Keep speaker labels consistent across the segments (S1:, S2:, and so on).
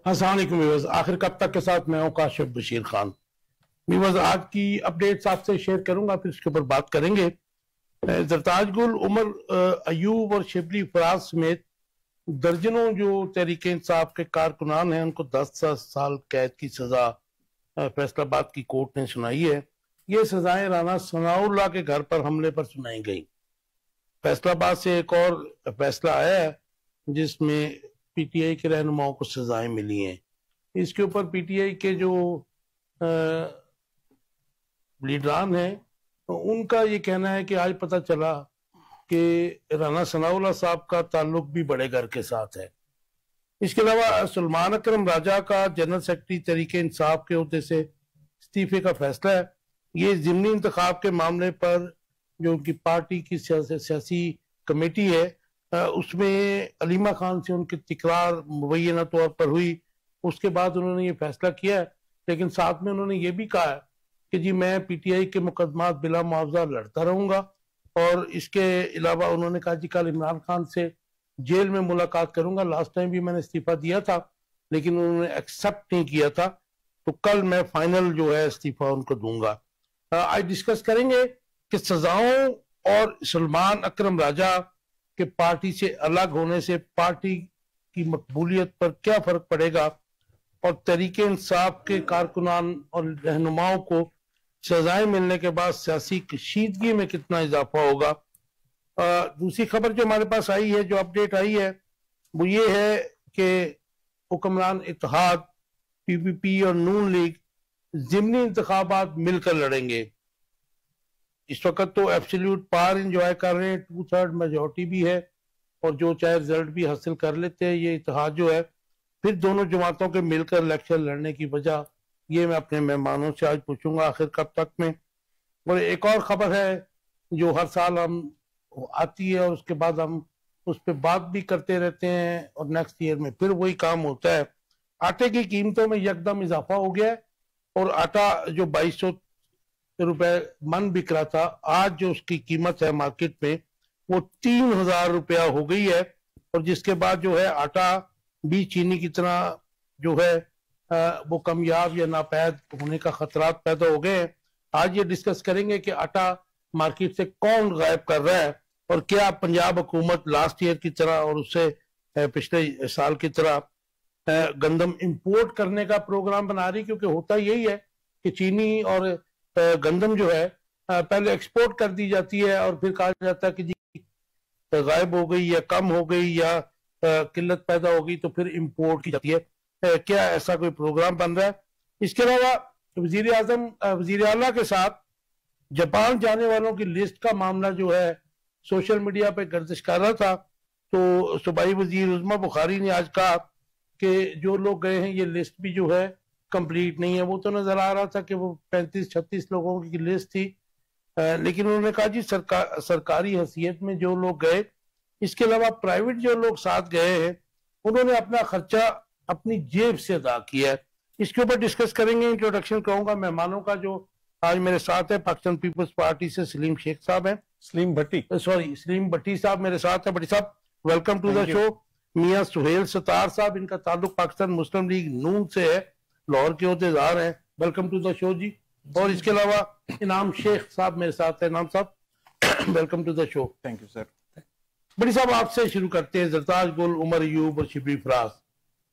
S1: अस्सलाम वालेकुम व्यूअर्स, आखिर कब तक के साथ मैं हूं काशिफ बशीर खान। व्यूअर्स, आज की अपडेट्स आपसे शेयर करूंगा, फिर इसके ऊपर बात करेंगे। जरताज गुल, उमर अयूब और शिबली फराज समेत दर्जनों जो तहरीक इंसाफ के कारकुनान हैं उनको 10 साल कैद की सजा फैसलाबाद की कोर्ट ने सुनाई है। ये सजाएं राना सनाउल्लाह के घर पर हमले पर सुनाई गई। फैसलाबाद से एक और फैसला आया है जिसमें पीटीआई के रहनुमाओं को सजाएं मिली हैं। इसके ऊपर पीटीआई के जो लीडरान हैं तो उनका ये कहना है कि आज पता चला कि राना सनाउल्लाह साहब का ताल्लुक भी बड़े घर के साथ है। इसके अलावा सलमान अकरम राजा का जनरल सेक्रेटरी तहरीक इंसाफ के होते से इस्तीफे का फैसला है। ये ज़िमनी इंतखाब के मामले पर जो उनकी पार्टी की सियासी कमेटी है उसमें अलीमा खान से उनकी तकरार मुबैना तौर पर हुई। उसके बाद उन्होंने ये फैसला किया है, लेकिन साथ में उन्होंने ये भी कहा है कि जी मैं पीटीआई के मुकदमात बिला मुआवजा लड़ता रहूंगा। और इसके अलावा उन्होंने कहा जी कल इमरान खान से जेल में मुलाकात करूंगा। लास्ट टाइम भी मैंने इस्तीफा दिया था लेकिन उन्होंने एक्सेप्ट नहीं किया था, तो कल मैं फाइनल जो है इस्तीफा उनको दूंगा। आज डिस्कस करेंगे कि सजाओं और सलमान अकरम राजा के पार्टी से अलग होने से पार्टी की मकबूलियत पर क्या फर्क पड़ेगा और तहरीक इंसाफ के कारकुनान और रहनुमाओं को सजाएं मिलने के बाद सियासी कशीदगी में कितना इजाफा होगा। दूसरी खबर जो हमारे पास आई है, जो अपडेट आई है, वो ये है कि हुक्मरान इत्तेहाद, पीपीपी और नून लीग ज़िमनी इंतखाबात मिलकर लड़ेंगे। इस वक्त तो एब्सोल्यूट पावर इंजॉय कर रहे हैं, 2/3 मेजोरिटी भी है और जो चाहे रिजल्ट भी हासिल कर लेते हैं। ये इत्तेहाद जो है फिर दोनों जमातों के मिलकर इलेक्शन लड़ने की वजह, ये मैं अपने मेहमानों से आज पूछूंगा आखिर कब तक में। और एक और खबर है जो हर साल हम आती है और उसके बाद हम उस पर बात भी करते रहते हैं और नेक्स्ट ईयर में फिर वही काम होता है। आटे की कीमतों में यकदम इजाफा हो गया है और आटा जो 2200 रुपए मन बिक रहा था, आज जो उसकी कीमत है मार्केट में वो 3000 रुपया हो गई है। और जिसके बाद जो है आटा भी चीनी की तरह जो है वो कमयाब या नापैद होने का खतरात पैदा हो गए हैं। आज ये डिस्कस करेंगे कि आटा मार्केट से कौन गायब कर रहा है और क्या पंजाब हुकूमत लास्ट ईयर की तरह और उससे पिछले साल की तरह गंदम इंपोर्ट करने का प्रोग्राम बना रही। क्योंकि होता यही है कि चीनी और गंदम जो है पहले एक्सपोर्ट कर दी जाती है और फिर कहा जाता है कि जी गायब हो गई या कम हो गई या किल्लत पैदा हो गई तो फिर इंपोर्ट की जाती है। क्या ऐसा कोई प्रोग्राम बन रहा है? इसके अलावा वजीर आजम वजीर आला के साथ जापान जाने वालों की लिस्ट का मामला जो है सोशल मीडिया पे गर्दिश कर रहा था, तो सूबाई वजीर उज़्मा बुखारी ने आज कहा कि जो लोग गए हैं ये लिस्ट भी जो है कंप्लीट नहीं है। वो तो नजर आ रहा था कि वो 35-36 लोगों की लिस्ट थी, लेकिन उन्होंने कहा जी सरकारी हैसियत में जो लोग गए, इसके अलावा प्राइवेट जो लोग साथ गए हैं उन्होंने अपना खर्चा अपनी जेब से अदा किया है। इसके ऊपर डिस्कस करेंगे। इंट्रोडक्शन कहूंगा मेहमानों का जो आज मेरे साथ है। पाकिस्तान पीपल्स पार्टी से सलीम शेख साहब हैं, सलीम भट्टी साहब मेरे साथ है। भट्टी साहब वेलकम टू द शो। मियां सुहेल सतार साहब, इनका ताल्लुक पाकिस्तान मुस्लिम लीग नून से है, लाहौर के होतेदार हैं, वेलकम टू द शो जी। और इसके अलावा इनाम शेख साहब मेरे साथ है। इनाम साहब welcome to the show.
S2: Thank you sir.
S1: बड़ी साहब आपसे शुरू करते हैं। जरताज गुल, उमर अयूब और शिबली फराज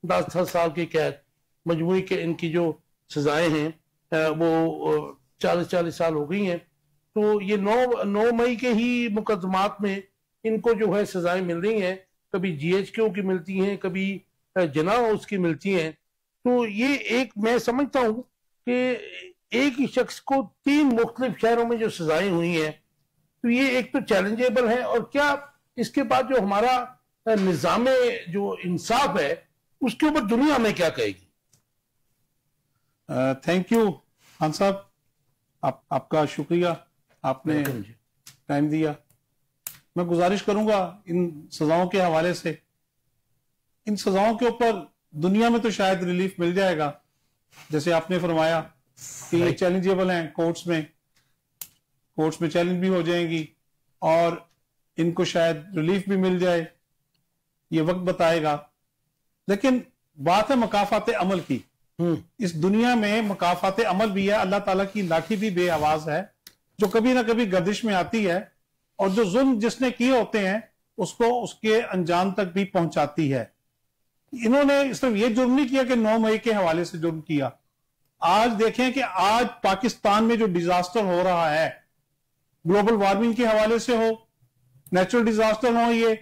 S1: 10 साल की कैद, मजमूई के इनकी जो सजाएं हैं वो 40 साल हो गई हैं। तो ये 9 मई के ही मुकदमात में इनको जो है सजाएं मिल रही हैं, कभी GHQ की मिलती हैं, कभी जना हाउस की मिलती हैं। तो ये एक मैं समझता हूं कि एक ही शख्स को 3 मुख्तलिफ शहरों में जो सजाएं हुई हैं, तो ये एक तो चैलेंजेबल है। और क्या इसके बाद जो हमारा निजाम जो इंसाफ है उसके ऊपर दुनिया में क्या कहेगी?
S2: थैंक यू खान साहब, आपका शुक्रिया, आपने टाइम दिया। मैं गुजारिश करूंगा इन सजाओं के हवाले से, इन सजाओं के ऊपर दुनिया में तो शायद रिलीफ मिल जाएगा, जैसे आपने फरमाया कि ये चैलेंजेबल हैं, कोर्ट्स में चैलेंज भी हो जाएंगी और इनको शायद रिलीफ भी मिल जाए, ये वक्त बताएगा। लेकिन बात है मकाफात अमल की। इस दुनिया में मकाफात अमल भी है, अल्लाह ताला की लाठी भी बेआवाज है जो कभी ना कभी गर्दिश में आती है, और जो जुल्म जिसने किए होते हैं उसको उसके अंजाम तक भी पहुंचाती है। इन्होंने सिर्फ ये जुर्म नहीं किया कि 9 मई के हवाले से जुर्म किया। आज देखें कि आज पाकिस्तान में जो डिजास्टर हो रहा है, ग्लोबल वार्मिंग के हवाले से हो, नेचुरल डिजास्टर हो, ये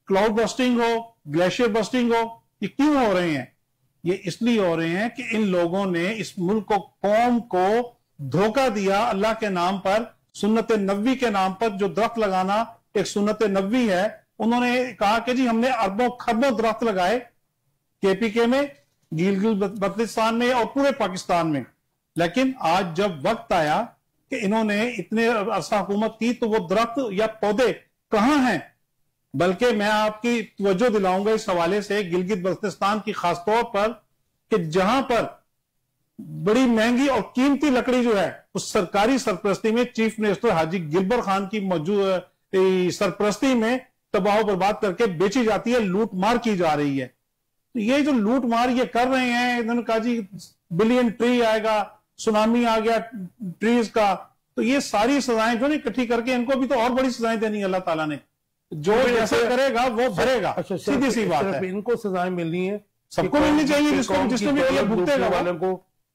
S2: क्लाउड बस्टिंग हो, ग्लेशियर बस्टिंग हो, ये क्यों हो रहे हैं? ये इसलिए हो रहे हैं कि इन लोगों ने इस मुल्क को, कौम को धोखा दिया अल्लाह के नाम पर, सुन्नत नबी के नाम पर। जो दरख्त लगाना एक सुन्नत नबी है, उन्होंने कहा कि जी हमने अरबों खरबों दरख्त लगाए केपीके में, गिलगित बल्तिस्तान में और पूरे पाकिस्तान में, लेकिन आज जब वक्त आया कि इन्होंने इतने अरसा हुकूमत की तो वो दरख्त या पौधे कहां हैं? बल्कि मैं आपकी तवज्जो दिलाऊंगा इस हवाले से गिलगित बल्तिस्तान की खासतौर पर, कि जहां पर बड़ी महंगी और कीमती लकड़ी जो है उस सरकारी सरपरस्ती में चीफ मिनिस्टर हाजी गिलबर खान की मौजूद सरपरस्ती में तबाह बर्बाद करके बेची जाती है, लूट मार की जा रही है। तो ये जो लूट मार ये कर रहे हैं, इन्होंने कहा जी बिलियन ट्री आएगा, सुनामी आ गया ट्रीज का, तो ये सारी सजाएं जो नहीं इकट्ठी करके इनको भी तो और बड़ी सजाएं देनी है अल्लाह ताला ने। जो जैसा करेगा वो भरेगा।
S1: अच्छा,
S2: सीधी सी बात है,
S1: इनको सजाएं मिलनी है,
S2: सबको मिलनी चाहिए, जिसने भी किया भुगतेगा
S1: वालों को,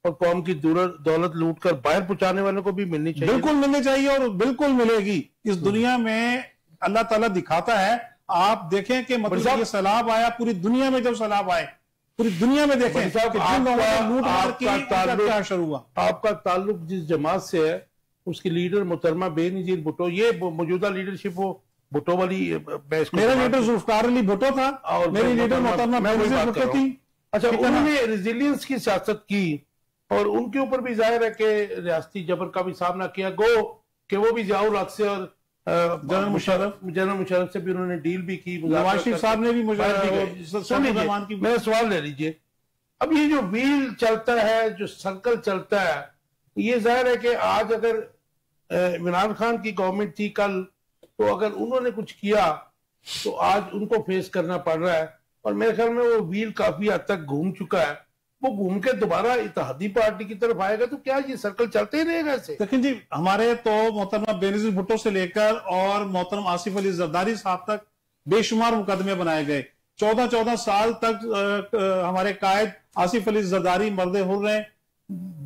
S1: और कौम की दौलत लूट कर बाहर पहुंचाने वालों को भी मिलनी चाहिए।
S2: बिल्कुल मिलनी चाहिए और बिल्कुल मिलेगी। इस दुनिया में अल्लाह ताला दिखाता है। आप देखें कि मतलब ये सैलाब आया पूरी दुनिया में, जब सैलाब आए पूरी दुनिया में देखें कि जिन लोगों ने लूट मार की क्या असर हुआ।
S1: आपका ताल्लुक जिस जमात से है उसकी लीडर मुहतरमा बेनजीर भुट्टो, ये मौजूदा लीडरशिप वो भुट्टो वाली,
S2: मेरा लीडर जुल्फकार अली भुट्टो था और मेरी लीडर मोहतरमा बेनजीर भुट्टो थी।
S1: अच्छा, उन्होंने रेजिलियंस की सियासत की और उनके ऊपर भी जाहिर है कि रियासती जबर का भी सामना किया, गो कि वो भी जियाउल हक से और जनरल मुशर्रफ से भी उन्होंने डील भी की,
S2: नवाज शरीफ साहब ने भी मुझे।
S1: मेरा सवाल ले लीजिए, अब ये जो व्हील चलता है, जो सर्कल चलता है, ये जाहिर है कि आज अगर इमरान खान की गवर्नमेंट थी कल, तो अगर उन्होंने कुछ किया तो आज उनको फेस करना पड़ रहा है, और मेरे ख्याल में वो व्हील काफी हद तक घूम चुका है। वो घूम के दोबारा इत्तेहादी पार्टी की तरफ आएगा तो क्या ये सर्कल चलते ही रहेगा ऐसे?
S2: लेकिन जी हमारे तो मोहतरमा बेनजीर भुट्टो से लेकर और मोहतरम आसिफ अली जरदारी साहब तक बेशुमार मुकदमे बनाए गए। 14-14 साल तक हमारे कायद आसिफ अली जरदारी मर्दे हुर्र ने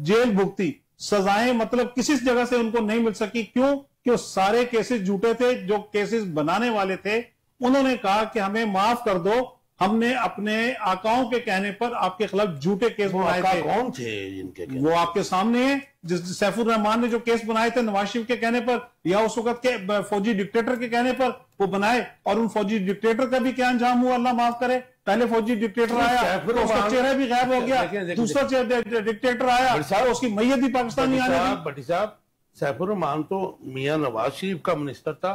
S2: जेल भुगती, सजाएं मतलब किसी जगह से उनको नहीं मिल सकी। क्यों? कि वो सारे केसेस झूठे थे। जो केसेस बनाने वाले थे उन्होंने कहा कि हमें माफ कर दो, हमने अपने आकाओं के कहने पर आपके खिलाफ झूठे केस बनाए थे।
S1: कौन थे जिनके?
S2: वो आपके सामने है। जिस सैफुर रहमान ने जो केस बनाए थे नवाज शरीफ के कहने पर या उस वक्त के फौजी डिक्टेटर के कहने पर वो बनाए, और उन फौजी डिक्टेटर का भी क्या अंजाम हुआ अल्लाह माफ करे। पहले फौजी डिक्टेटर आया तो उसका चेहरा भी गायब हो गया, दूसरा डिक्टेटर आया तो उसकी मैयत भी पाकिस्तान नहीं आने दी।
S1: भट्टी साहब, सैफुर रहमान तो मियां नवाज शरीफ का मिनिस्टर था,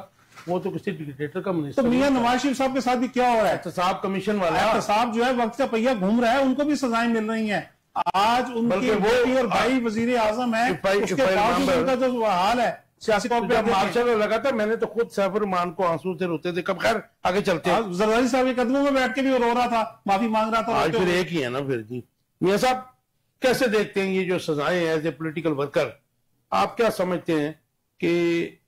S1: वो तो किसी डिक्टेटर का मिनिस्टर।
S2: तो मियां नवाज शरीफ साहब के साथ भी क्या हो रहा है?
S1: एहतसाब कमीशन वाला,
S2: एहतसाब जो है वक्त का पहिया घूम रहा है, उनको भी सजाएं मिल रही हैं। आज उनकी बेटी और भाई वजीर आजम है, उसके बावजूद उनका जो हाल है सियासी तौर पर
S1: मार्शल लगा था, मैंने तो खुद सैफुर रहमान को आंसू से रोते थे। कब खैर आगे चलते हैं।
S2: जरदारी साहब के कदमों में बैठ के भी रो रहा था, माफी मांग रहा था।
S1: आज फिर एक ही है ना फिर जी। मियां साहब कैसे देखते हैं ये जो सजाएं एज ए पोलिटिकल वर्कर? आप क्या समझते हैं कि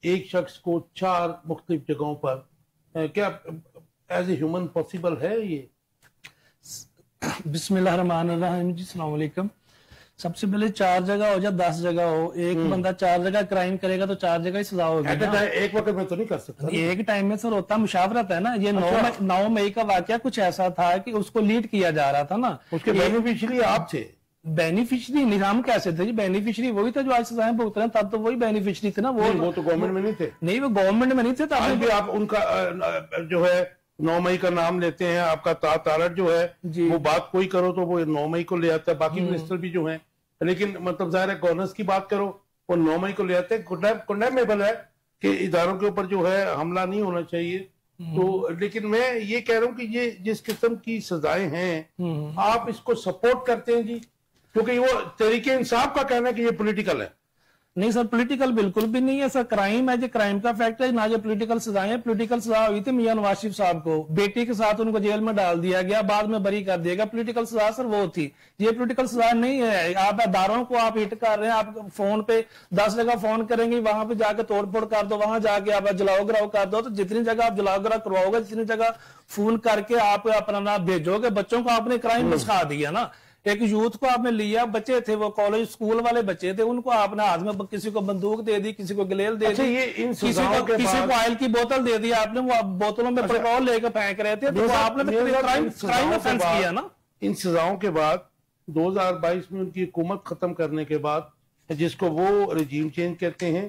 S1: एक शख्स को 4 मुख्तलिफ जगहों पर क्या एज ए ह्यूमन पॉसिबल है ये?
S3: बिस्मिल्लाहिर्रहमानिर्रहीम जी, अस्सलाम वालेकुम। सबसे पहले 4 जगह हो या 10 जगह हो, एक बंदा 4 जगह क्राइम करेगा तो 4 जगह ही सजा होगी।
S1: एक वक्त में तो नहीं कर सकता।
S3: एक टाइम में सर होता मुशावरत है ना। ये 9 मई का वाकया कुछ ऐसा था कि उसको लीड किया जा रहा था ना,
S1: उसके बेनिफिशियरी आप थे।
S3: बेनिफिशियरी निजाम कैसे थे जी? बेनिफिशियरी वही था जो आज सजाएं भुगत रहे हैं, तब तो वही बेनिफिशियरी थे ना। वो
S1: तो गवर्नमेंट में नहीं थे।
S3: नहीं, वो गवर्नमेंट में नहीं थे।
S1: तब भी आप उनका जो है 9 मई का नाम लेते हैं। आपका तारड़ जो है वो बात कोई करो तो वो 9 मई को ले आता है, बाकी मिनिस्टर भी जो है। लेकिन मतलब जाहिर है गवर्नेंस की बात करो वो 9 मई को ले आते हैं। कंडेमेबल है कि इदारों के ऊपर जो है हमला नहीं होना चाहिए। तो लेकिन मैं ये कह रहा हूँ कि ये जिस किस्म की सजाएं हैं आप इसको सपोर्ट करते हैं जी? क्योंकि वो तरीके इंसाफ का कहना है कि ये पॉलिटिकल है।
S3: नहीं सर, पॉलिटिकल बिल्कुल भी नहीं है सर। क्राइम है, जो क्राइम का फैक्ट है ना, जो पॉलिटिकल सजाएं हैं। पॉलिटिकल सजा हुई थी मियां नवाज शरीफ साहब को, बेटी के साथ उनको जेल में डाल दिया गया, बाद में बरी कर दिया गया। पॉलिटिकल सजा सर वो थी, ये पॉलिटिकल सजा नहीं है। आप अदारों को आप हिट कर रहे हैं, आप फोन पे 10 जगह फोन करेंगे, वहां पे जाके तोड़फोड़ कर दो, वहां जाके आप जलाओ गिराओ कर दो, तो जितनी जगह आप जलाओ गिराओ करवाओगे, जितनी जगह फोन करके आप अपना नाम भेजोगे, बच्चों को आपने क्राइम में सिखा दिया ना। एक यूथ को आपने लिया, बच्चे थे वो कॉलेज स्कूल वाले बच्चे थे, उनको आपने हाथ में किसी को बंदूक दे दी, किसी को गलेल दे दी,
S1: ये इन
S3: किसी को ऑयल की बोतल दे दी आपने, वो बोतलों में पेट्रोल लेकर फेंक रहे थे, तो आपने क्राइम ऑफेंस किया ना।
S1: इन सजाओं के बाद 2022 में उनकी हुकूमत खत्म करने के बाद, जिसको वो रजीम चेंज कहते हैं,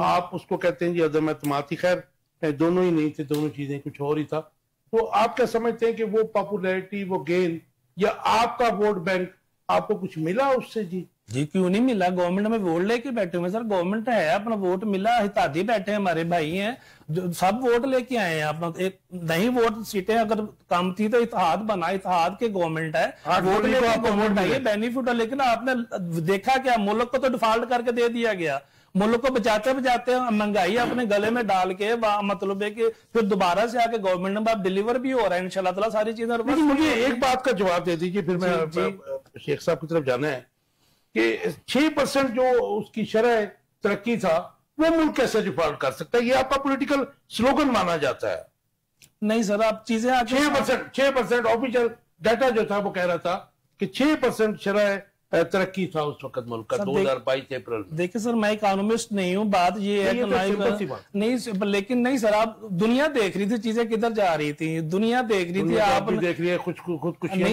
S1: आप उसको कहते हैं जी अदम एतमादी, खैर दोनों ही नहीं थे, दोनों चीजें कुछ और ही था। तो आप क्या समझते हैं कि वो पॉपुलैरिटी, वो गेन या आपका वोट बैंक आपको कुछ मिला उससे? जी
S3: क्यों नहीं मिला? गवर्नमेंट में वोट लेके बैठे हुए सर, गवर्नमेंट है, अपना वोट मिला, हितादी बैठे हैं, हमारे भाई हैं जो सब वोट लेके आए हैं अपना। एक नहीं वोट सीटें अगर कम थी तो इत्तेहाद बना, इत्तेहाद के गवर्नमेंट है, वोट लेके गवर्नमेंट आई है, बेनिफिट है। लेकिन आपने देखा क्या, मुल्क को तो डिफॉल्ट करके दे दिया गया। मुल्क को बचाते बचाते महंगाई अपने गले में डाल के, मतलब है कि फिर दोबारा से आके गवर्नमेंट में आप डिलीवर भी हो रहा है इंशाल्लाह ताला सारी चीजें।
S1: मुझे एक बात का जवाब दे दीजिए, फिर मैं शेख साहब की तरफ जाना है कि 6% जो उसकी शरह तरक्की था, वो मुल्क कैसे डिफॉल्ट कर सकता है? ये आपका पॉलिटिकल स्लोगन माना जाता है।
S3: नहीं सर, आप चीजें
S1: 6% ऑफिशियल डाटा जो था वो कह रहा था कि 6% शरह तरक्की था उस वक्त मुल्क का 2022 अप्रैल में।
S3: देखिए सर, मैं इकोनॉमिस्ट नहीं हूँ, बात ये है कि नहीं, लेकिन नहीं सर, आप दुनिया देख रही थी चीजें किधर जा रही थी, दुनिया देख रही थी, आप
S1: देख रही है खुदकुशी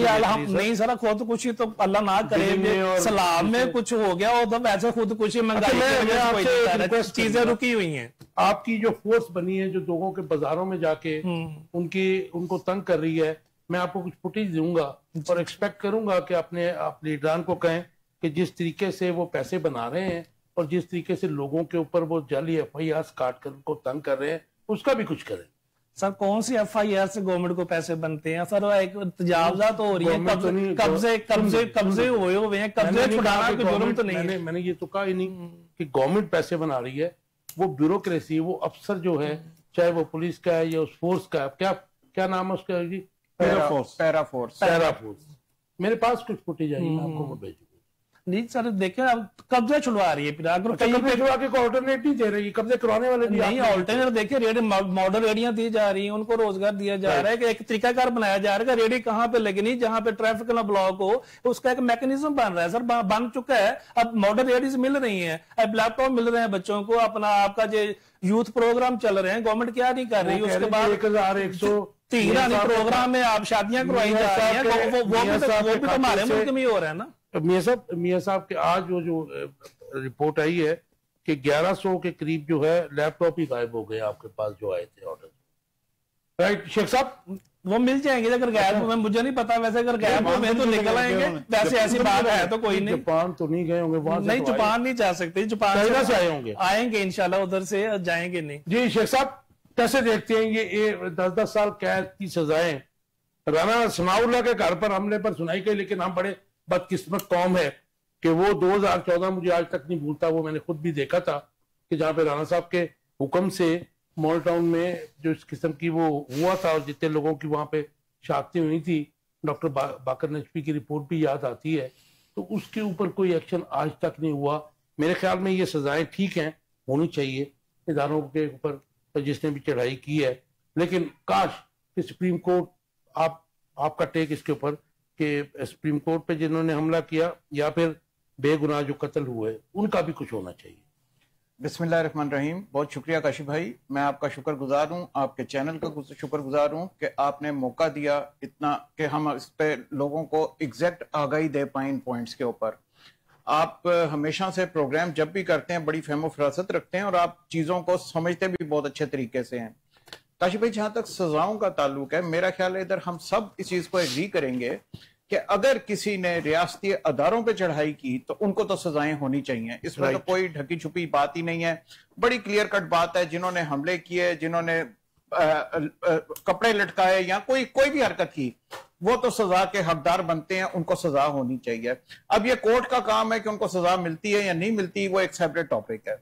S3: नहीं सर, खुदकुशी तो अल्लाह ना करे, सलाम में कुछ हो गया हो तो वैसे खुदकुशी, महंगाई, चीजें रुकी हुई है।
S1: आपकी जो फोर्स बनी है, जो लोगों के बाजारों में जाके उनको तंग कर रही है, मैं आपको कुछ फुटेज दूंगा और एक्सपेक्ट करूंगा कि आप लीडरान को कहें कि जिस तरीके से वो पैसे बना रहे हैं और जिस तरीके से लोगों के ऊपर वो जाली FIR काट कर उनको तंग कर रहे हैं, उसका भी कुछ करें।
S3: सर कौन सी FIR से गवर्नमेंट को पैसे बनते हैं सर? एक तजावजात हो रही है, कब्जे हुए हैं, कब्जे छुड़ाना कोई जुर्म तो नहीं है।
S1: मैंने ये तो कहा ही नहीं कि गवर्नमेंट पैसे बना रही है, वो ब्यूरोक्रेसी, वो अफसर जो है, चाहे वो पुलिस का है या उस फोर्स का है, क्या नाम है उसका जी?
S2: Para force.
S1: मेरे पास कुछ फुटेज आई, आपको वो भेजूंगा।
S3: नहीं सर, देखिए अब कब्जा छुड़वा रही है, फिर अगर
S1: कब्जे छुड़वा के ऑल्टरनेट नहीं दे रही, कब्जे करवाने वाले भी
S3: नहीं, ऑल्टरनेट देखिए, रेडी मॉडल रेडियां दी जा रही हैं, उनको रोजगार दिया जा रहा है, कि एक तरीकाकार बनाया जा रहा है, रेडी कहाँ पे लगनी, जहां पे ट्रैफिक ना ब्लॉक हो, उसका एक मैकेनिज्म बन रहा है सर, बन चुका है। अब मॉडल रेडीज मिल रही है, अब लैपटॉप मिल रहे हैं बच्चों को, अपना आपका जो यूथ प्रोग्राम चल रहे हैं, गवर्नमेंट क्या नहीं कर रही। उसके बाद 1103 प्रोग्राम में आप शादियां करवाई जा रही है, वो भी तो हमारे मुल्क में ही हो रहा है ना।
S1: मियां साहब के आज वो जो रिपोर्ट आई है कि 1100 के करीब जो है लैपटॉप ही गायब हो गए आपके पास जो आए थे ऑर्डर। राइट शेख साहब,
S3: वो मिल जाएंगे अगर गायब हुए, मुझे नहीं पता, वैसे अगर गायब हुए तो निकल आएंगे, वैसे ऐसी बात है तो कोई नहीं।
S1: जापान तो नहीं गए होंगे वहां?
S3: नहीं, जापान नहीं जा सकते, जापान
S1: से आए होंगे,
S3: आएंगे इंशाल्लाह, उधर से जाएंगे नहीं।
S1: जी शेख साहब, कैसे देखते हैं ये 10-10 साल कैद की सजाएं राना सनाउल्लाह के घर पर हमले पर सुनाई गई, लेकिन हम बड़े बदकिस्मत कौम है कि वो 2014 मुझे आज तक नहीं भूलता, वो मैंने खुद भी देखा था कि जहां पे राना साहब के हुक्म से मॉल टाउन में जो इस किस्म की वो हुआ था और जितने लोगों की वहां पे शहादतें हुई थी, डॉक्टर बाकर नजफी की रिपोर्ट भी याद आती है, तो उसके ऊपर कोई एक्शन आज तक नहीं हुआ। मेरे ख्याल में ये सजाएं ठीक हैं, होनी चाहिए इदारों के ऊपर जिसने भी चढ़ाई की है, लेकिन काश कि सुप्रीम कोर्ट, आपका टेक इसके ऊपर कि सुप्रीम कोर्ट पे जिन्होंने हमला किया या फिर बेगुनाह जो कत्ल हुए उनका भी कुछ होना चाहिए।
S2: बिस्मिल्लाहिर्रहमानिर्रहीम। बहुत शुक्रिया काशिफ भाई, मैं आपका शुक्रगुजार हूँ, आपके चैनल का शुक्रगुजार हूँ कि आपने मौका दिया इतना कि हम इस पे लोगों को एग्जैक्ट आगाही दे पाए इन पॉइंट्स के ऊपर। आप हमेशा से प्रोग्राम जब भी करते हैं बड़ी फहमो फरासत रखते हैं और आप चीज़ों को समझते भी बहुत अच्छे तरीके से हैं। काशिफ भाई, जहां तक सजाओं का ताल्लुक है, मेरा ख्याल है इधर हम सब इस चीज को एग्री करेंगे कि अगर किसी ने रियासती अदारों पे चढ़ाई की तो उनको तो सजाएं होनी चाहिए, इसमें तो कोई ढकी छुपी बात ही नहीं है, बड़ी क्लियर कट बात है। जिन्होंने हमले किए, जिन्होंने कपड़े लटकाए या कोई भी हरकत की,
S4: वो तो सजा के हकदार बनते हैं, उनको सजा होनी चाहिए। अब ये कोर्ट का काम है कि उनको सजा मिलती है या नहीं मिलती, वो एक सेपरेट टॉपिक है।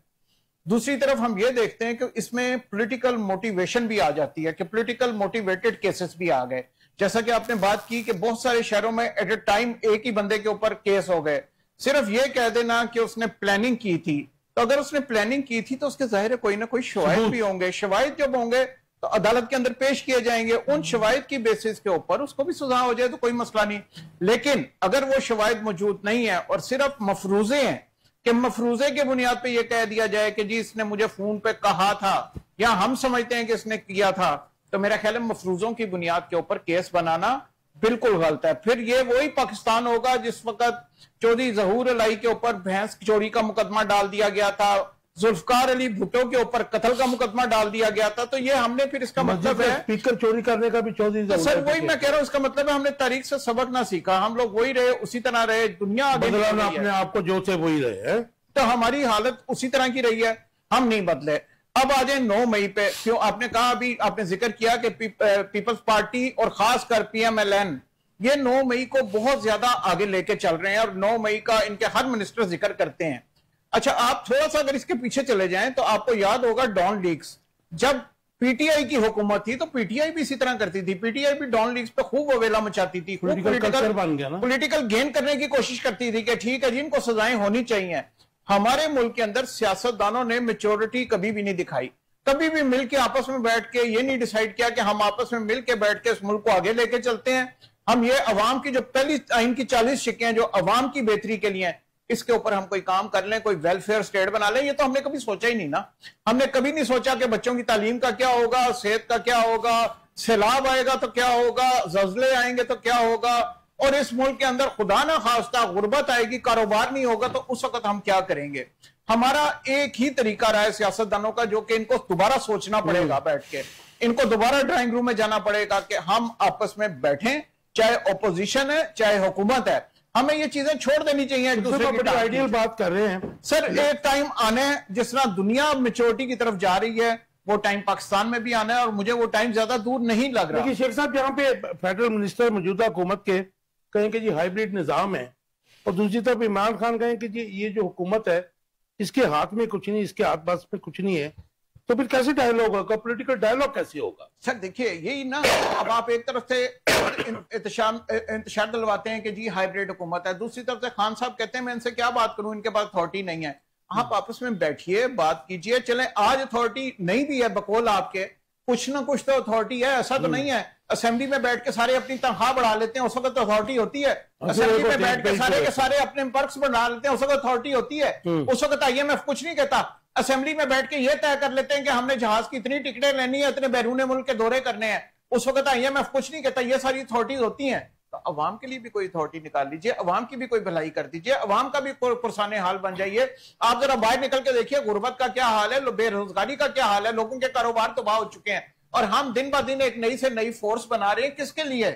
S4: दूसरी तरफ हम ये देखते हैं कि इसमें पॉलिटिकल मोटिवेशन भी आ जाती है, कि पॉलिटिकल मोटिवेटेड केसेस भी आ गए। जैसा कि आपने बात की कि बहुत सारे शहरों में एट ए टाइम एक ही बंदे के ऊपर केस हो गए। सिर्फ ये कह देना कि उसने प्लानिंग की थी, तो अगर उसने प्लानिंग की थी तो उसके जाहिर है कोई ना कोई शवाहिद भी होंगे। शवाहिद जब होंगे तो अदालत के अंदर पेश किए जाएंगे, उन शवाहिद की बेसिस के ऊपर उसको भी सजा हो जाए तो कोई मसला नहीं। लेकिन अगर वो शवाहिद मौजूद नहीं है और सिर्फ मफरूजे हैं, कि मफरूजे के बुनियाद पे ये कह दिया जाए कि जी इसने मुझे फोन पे कहा था या हम समझते हैं कि इसने किया था, तो मेरा ख्याल है मफरूजों की बुनियाद के ऊपर केस बनाना बिल्कुल गलत है। फिर ये वही पाकिस्तान होगा जिस वक्त चौधरी जहूर अलाई के ऊपर भैंस चोरी का मुकदमा डाल दिया गया था, जुल्फकार अली भुट्टो के ऊपर कत्ल का मुकदमा डाल दिया गया था। तो ये हमने फिर इसका मतलब है
S1: स्पीकर चोरी करने का भी चौधरी
S4: तो सर वही मैं कह रहा हूं, इसका मतलब है हमने तारीख से सबक ना सीखा, हम लोग वही रहे उसी तरह रहे, दुनिया आगे
S1: बदलाना अपने आप को जो थे वही रहे हैं,
S4: तो हमारी हालत उसी तरह की रही है, हम नहीं बदले। अब आ जाए 9 मई पे, क्यों आपने कहा, अभी आपने जिक्र किया कि पीपल्स पार्टी और खासकर पीएमएलएन ये 9 मई को बहुत ज्यादा आगे लेके चल रहे हैं और 9 मई का इनके हर मिनिस्टर जिक्र करते हैं। अच्छा, आप थोड़ा सा अगर इसके पीछे चले जाएं तो आपको याद होगा डॉन लीग्स, जब पीटीआई की हुकूमत थी तो पीटीआई भी इसी तरह करती थी, पीटीआई भी डॉन लीग्स पे खूब अवेला मचाती थी, पॉलिटिकल गेन करने की कोशिश करती थी कि ठीक है जी इनको सजाएं होनी चाहिए। हमारे मुल्क के अंदर सियासतदानों ने मेच्योरिटी कभी भी नहीं दिखाई, कभी भी मिलकर आपस में बैठ के ये नहीं डिसाइड किया कि हम आपस में मिलकर बैठ के इस मुल्क को आगे लेके चलते हैं। हम ये अवाम की जो पहली आइन की 40 शिकें जो अवाम की बेहतरी के लिए हैं, इसके ऊपर हम कोई काम कर लें, कोई वेलफेयर स्टेट बना लें, ये तो हमने कभी सोचा ही नहीं ना। हमने कभी नहीं सोचा कि बच्चों की तालीम का क्या होगा, सेहत का क्या होगा, सैलाब आएगा तो क्या होगा, जल्जले आएंगे तो क्या होगा, और इस मुल्क के अंदर खुदा ना खास्ता गुर्बत आएगी, कारोबार नहीं होगा तो उस वक्त हम क्या करेंगे। हमारा एक ही तरीका रहा है सियासतदानों का, जो कि इनको दोबारा सोचना पड़ेगा, बैठ के इनको दोबारा ड्राइंग रूम में जाना पड़ेगा कि हम आपस में बैठें, चाहे ओपोजिशन है चाहे हुकूमत है, हमें ये चीजें छोड़ देनी चाहिए। एक दूसरे की
S1: आइडियल बात कर रहे हैं
S4: सर, एक टाइम आने जिस तरह दुनिया मेच्योरिटी की तरफ जा रही है, वो टाइम पाकिस्तान में भी आना है और मुझे वो टाइम ज्यादा दूर नहीं लग रहा।
S1: देखिए शेख साहब, यहाँ पे फेडरल मिनिस्टर मौजूदा हुकूमत के कहें कि जी हाइब्रिड निजाम है, और दूसरी तरफ इमरान खान कहें कि जी ये जो हुकूमत है इसके हाथ में कुछ नहीं, इसके हाथ पास में कुछ नहीं है, तो फिर कैसे डायलॉग होगा, पॉलिटिकल डायलॉग कैसे होगा।
S4: सर देखिए यही ना, अब आप एक तरफ से इंतशार दिलवाते हैं कि जी हाइब्रिड हुकूमत है, दूसरी तरफ से खान साहब कहते हैं मैं इनसे क्या बात करूं, इनके पास अथॉरिटी नहीं है। आप आपस में बैठिए, बात कीजिए। चले आज अथॉरिटी नहीं भी है बकौल आपके, कुछ ना कुछ तो अथॉरिटी है, ऐसा तो नहीं है असेंबली में बैठ के सारे अपनी तनख्वाह बढ़ा लेते हैं, उस वक्त तो अथॉरिटी होती है। असेंबली में बैठ के सारे अपने पर्क्स बढ़ा लेते हैं, उस वक्त अथॉरिटी होती है। उस वक्त आईएमएफ कुछ नहीं कहता, असेंबली में बैठ के ये तय कर लेते हैं कि हमने जहाज की इतनी टिकटें लेनी है, इतने बैरून मुल्क के दौरे करने हैं, उस वक्त आईएमएफ कुछ नहीं कहता। ये सारी अथॉरिटीज होती हैं, तो अवाम के लिए भी कोई अथॉरिटी निकाल लीजिए, अवाम की भी कोई भलाई कर दीजिए, अवाम का भी पुरसाने हाल बन जाइए। आप जरा बाहर निकल के देखिए गुर्बत का क्या हाल है, बेरोजगारी का क्या हाल है, लोगों के कारोबार तबाह हो चुके हैं, और हम दिन ब दिन एक नई से नई फोर्स बना रहे हैं। किसके लिए?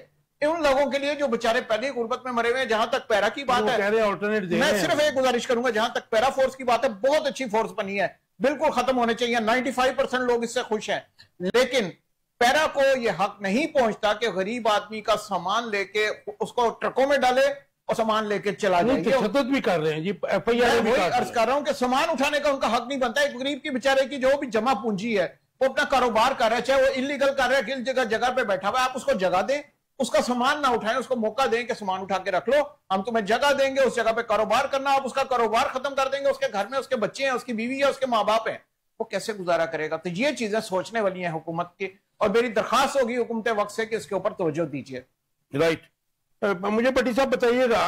S4: उन लोगों के लिए जो बेचारे पहले ही गुर्बत में मरे हुए हैं। जहां तक पैरा की बात है, मैं सिर्फ एक गुजारिश करूंगा, जहां तक पैरा फोर्स की बात है, बहुत अच्छी फोर्स बनी है, बिल्कुल खत्म होने चाहिए, 95% लोग इससे खुश हैं। लेकिन पैरा को यह हक नहीं पहुंचता कि गरीब आदमी का सामान लेके उसको ट्रकों में डाले और सामान लेके चला जाए।
S1: भी कर रहे हैं जी, FIR भी
S4: अर्ज कर रहा हूं कि सामान उठाने का उनका हक नहीं बनता। एक गरीब की बेचारे की जो भी जमा पूंजी है, वो अपना कारोबार कर रहा है, चाहे वो इलीगल कर रहा है, किस जगह पे बैठा हुआ है, आप उसको जगह दें, उसका सामान ना उठाएं, उसको मौका दें कि सामान उठा के रख लो, हम तुम्हें जगह देंगे, उस जगह पे कारोबार करना, आप उसका कारोबार खत्म कर देंगे, उसके घर में उसके बच्चे हैं, उसकी बीवी है, उसके माँ बाप हैं, वो कैसे गुजारा करेगा। तो ये चीजें सोचने वाली हैं हुकूमत की, और मेरी दरखास्त होगी हुकूमत वक्त से कि इसके ऊपर तवज्जो दीजिए।
S1: राइट, मुझे पट्टी साहब बताइएगा,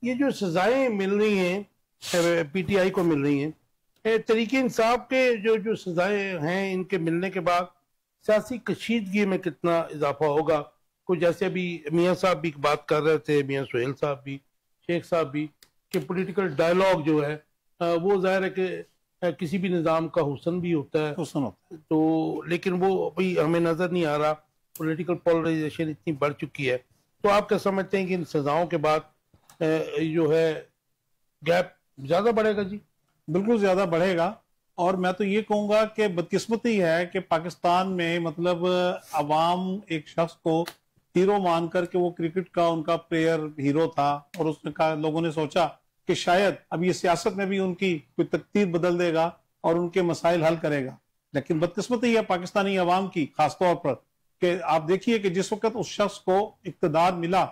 S1: ये जो सजाएं मिल रही हैं PTI को मिल रही हैं, तरीके इंसाफ के जो सजाएं हैं, इनके मिलने के बाद सियासी कशीदगी में कितना इजाफा होगा। कुछ जैसे अभी मियाँ साहब भी बात कर रहे थे, मियाँ सुहेल साहब भी, शेख साहब भी, कि पॉलिटिकल डायलॉग जो है वो जाहिर है कि किसी भी निज़ाम का हुस्न भी होता है, तो लेकिन वो अभी हमें नजर नहीं आ रहा। पॉलिटिकल पोलराइजेशन इतनी बढ़ चुकी है, तो आप क्या समझते हैं कि इन सजाओं के बाद जो है गैप ज्यादा बढ़ेगा? जी
S2: बिल्कुल ज्यादा बढ़ेगा, और मैं तो ये कहूंगा कि बदकिस्मती है कि पाकिस्तान में मतलब अवाम एक शख्स को हीरो मानकर के वो क्रिकेट का उनका प्लेयर हीरो था, और उसने कहा, लोगों ने सोचा कि शायद अब ये सियासत में भी उनकी कोई तकदीर बदल देगा और उनके मसाइल हल करेगा। लेकिन बदकिस्मती है पाकिस्तानी अवाम की खासतौर पर कि आप देखिए कि जिस वक्त उस शख्स को इक्तदार मिला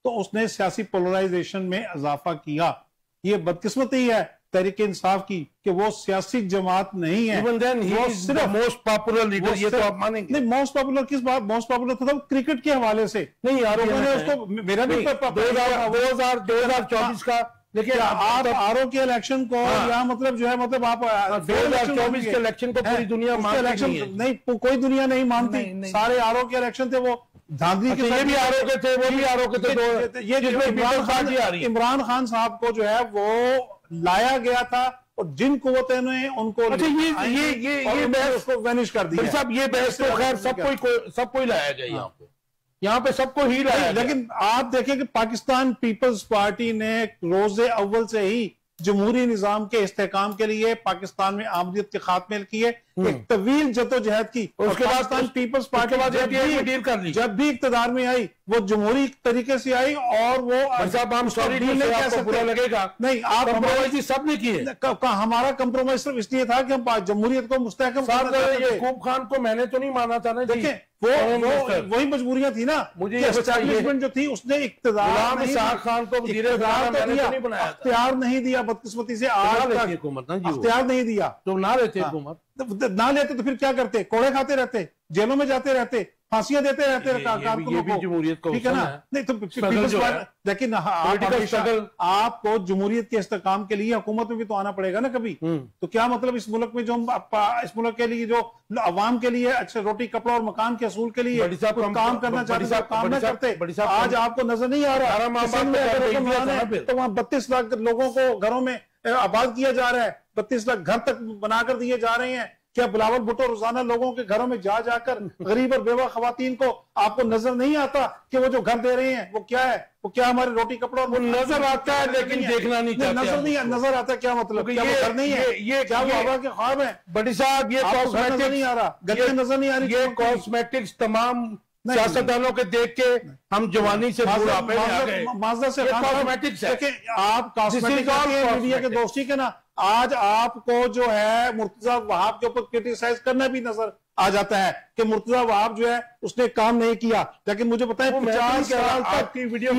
S2: तो उसने सियासी पोलराइजेशन में इजाफा किया। ये बदकिस्मती है तहरीक इंसाफ की कि वो सियासी जमात नहीं है, वो सिर्फ
S1: मोस्ट पॉपुलर लीडर, ये तो आप मानेंगे।
S2: नहीं, मोस्ट पॉपुलर किस बात, मोस्ट पॉपुलर था क्रिकेट के हवाले से।
S1: नहीं यार,
S2: लोगों ने उसको, मेरा भी
S1: 2024 का, लेकिन
S2: आप आरओ के इलेक्शन को या मतलब जो है मतलब आप
S1: 2024 के इलेक्शन को पूरी दुनिया मानती
S2: नहीं, कोई दुनिया नहीं मानती। सारे आरओ के इलेक्शन थे वो धांधली के,
S1: ये भी आरओ के थे, वो भी आरओ के थे।
S2: ये इमरान खान साहब को जो है वो लाया गया था और जिन कुव्वतें ने उनको
S1: ये बहस
S2: उसको वैनिश कर दिया।
S1: साहब ये बहस तो खैर सबको ही लाया गया यहाँ पे सबको ही लाया।
S2: लेकिन आप देखें कि पाकिस्तान पीपल्स पार्टी ने रोजे अव्वल से ही जमहूरी निजाम के इस्तेहकाम के लिए, पाकिस्तान में आमदीद के खात्मे की है एक तवील जद्दोजहद की।
S1: उसके बाद
S2: पीपल्स पार्टी जब भी इक्तदार में आई वो जमहूरी तरीके से आई, और वो
S1: बुरा लगेगा
S2: नहीं, आप
S1: कंप्रोमाइज सब ने किए।
S2: हमारा कंप्रोमाइज सिर्फ इसलिए था कि हम जमहूरियत को मुस्तहकम
S1: यकूब खान को मैंने तो नहीं माना था ना।
S2: देखें वो वही मजबूरियां थी ना,
S1: मुझे
S2: एस्टैब्लिशमेंट जो थी उसने इख्तियार
S1: खान को
S2: इख्तियार नहीं दिया। बदकिस्मती से आज इख्तियार नहीं दिया,
S1: तो ना लेते हुकूमत,
S2: ना लेते तो फिर क्या करते, कोड़े खाते रहते, जेलों में जाते रहते, फांसियां देते रहते कारकुनों को, ठीक है ना। नहीं तो लेकिन आपको जमहूरियत के इस्तेकाम के लिए हुकूमत में भी तो आना पड़ेगा ना कभी। तो क्या मतलब इस मुल्क में जो इस मुल्क के लिए जो अवाम के लिए अच्छा रोटी कपड़ा और मकान के असूल के लिए काम करना चाहते काम न करते, आज आपको नजर नहीं आ रहा। तो वहां 32 लाख लोगों को घरों में आबाद किया जा रहा है, 32 लाख घर तक बनाकर दिए जा रहे हैं। क्या बिलावल भुट्टो रोजाना लोगों के घरों में जा जाकर गरीब और बेवा खवातीन को आपको नजर नहीं आता कि वो जो घर दे रहे हैं वो क्या है, वो क्या हमारे रोटी कपड़ा और
S1: नजर आता है लेकिन देखना नहीं चाहते।
S2: नजर नहीं, नजर आता है क्या मतलब, क्या वो घर नहीं है, ये क्या वो हवा के ख्वाब है।
S1: बड़ी साहब ये
S2: नजर नहीं आ रहा, गलियां नजर नहीं आ रही,
S1: ये कॉस्मेटिक्स तमाम सियासतदानों के देख के हम जवानी से बुढ़ापे में आ गए।
S2: माजदा से
S1: कॉस्मेटिक्स है,
S2: आप कॉस्मेटिक्स मीडिया के दोस्ती के ना, आज आपको जो है मुर्तजा वहाब के ऊपर क्रिटिसाइज करना भी नजर आ जाता है कि मुर्तजा वहाब जो है उसने काम नहीं किया। लेकिन मुझे पता है 50 साल तक की वीडियो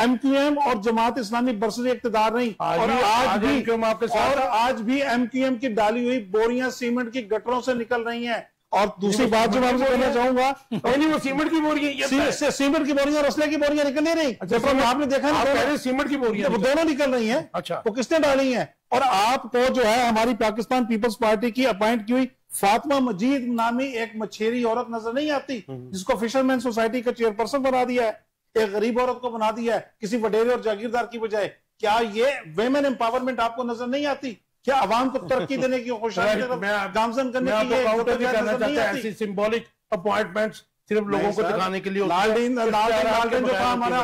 S2: एमक्यूएम और जमात इस्लामी बरसरी इख्तिदार नहीं, और आज भी एमक्यूएम की डाली हुई बोरियां सीमेंट की गटरों से निकल रही हैं। और दूसरी बात जो मैं आपसे कहना चाहूंगा,
S1: वो सीमेंट की बोरियां,
S2: सीमेंट की बोरियां, रसले की बोरियां निकल नहीं रही। जैसे आपने देखा ना,
S1: सीमेंट की बोरियां
S2: दोनों निकल रही हैं।
S1: अच्छा,
S2: वो किसने डाली हैं? और आपको जो है हमारी पाकिस्तान पीपल्स पार्टी की अपॉइंट की हुई फातिमा मजीद नामी एक मछेरी औरत नजर नहीं आती, जिसको फिशरमैन सोसाइटी का चेयरपर्सन बना दिया है, एक गरीब औरत को बना दिया है किसी वडेरे और जागीरदार की बजाय। क्या ये वेमेन एम्पावरमेंट आपको नजर नहीं आती? क्या आवाम को तरक्की देने की गामजन करने की
S1: ऐसी सिंबॉलिक अपॉइंटमेंट्स सिर्फ लोगों को दिखाने के लिए?
S2: लालडीन जो था हमारा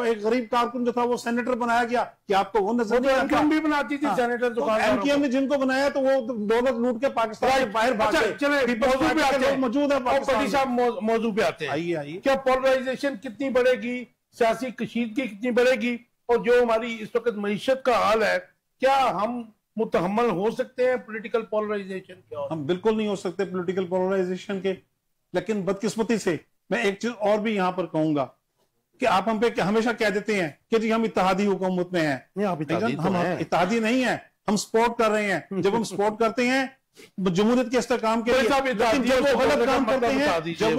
S2: एक गरीब कारकुन जो था वो सेनेटर बनाया गया, क्या आपको वो नजर नहीं आता?
S1: भी बनाती थी सेनेटर,
S2: एमक्यूएम ने जिनको बनाया तो वो दौलत लूट के पाकिस्तान से बाहर भाग गए। मौजूद है
S1: मौजूद पे आते हैं।
S2: आइए,
S1: क्या पोलराइजेशन कितनी बढ़ेगी, सियासी कशीदगी कितनी बढ़ेगी, और जो हमारी इस वक्त मईशत का हाल है, क्या हम मुतहम्मल हो सकते हैं पॉलिटिकल पोलराइजेशन के?
S2: हम बिल्कुल नहीं हो सकते पॉलिटिकल पोलराइजेशन के। लेकिन बदकिस्मती से मैं एक चीज और भी यहां पर कहूंगा कि आप हम पे हमेशा कह देते हैं कि जी हम इत्तेहादी हुकूमत में हैं।
S1: हम
S2: इत्तेहादी नहीं है, हम सपोर्ट कर रहे हैं। जब हम सपोर्ट करते हैं जमहूरियत के इस्तेहकाम के लिए, जब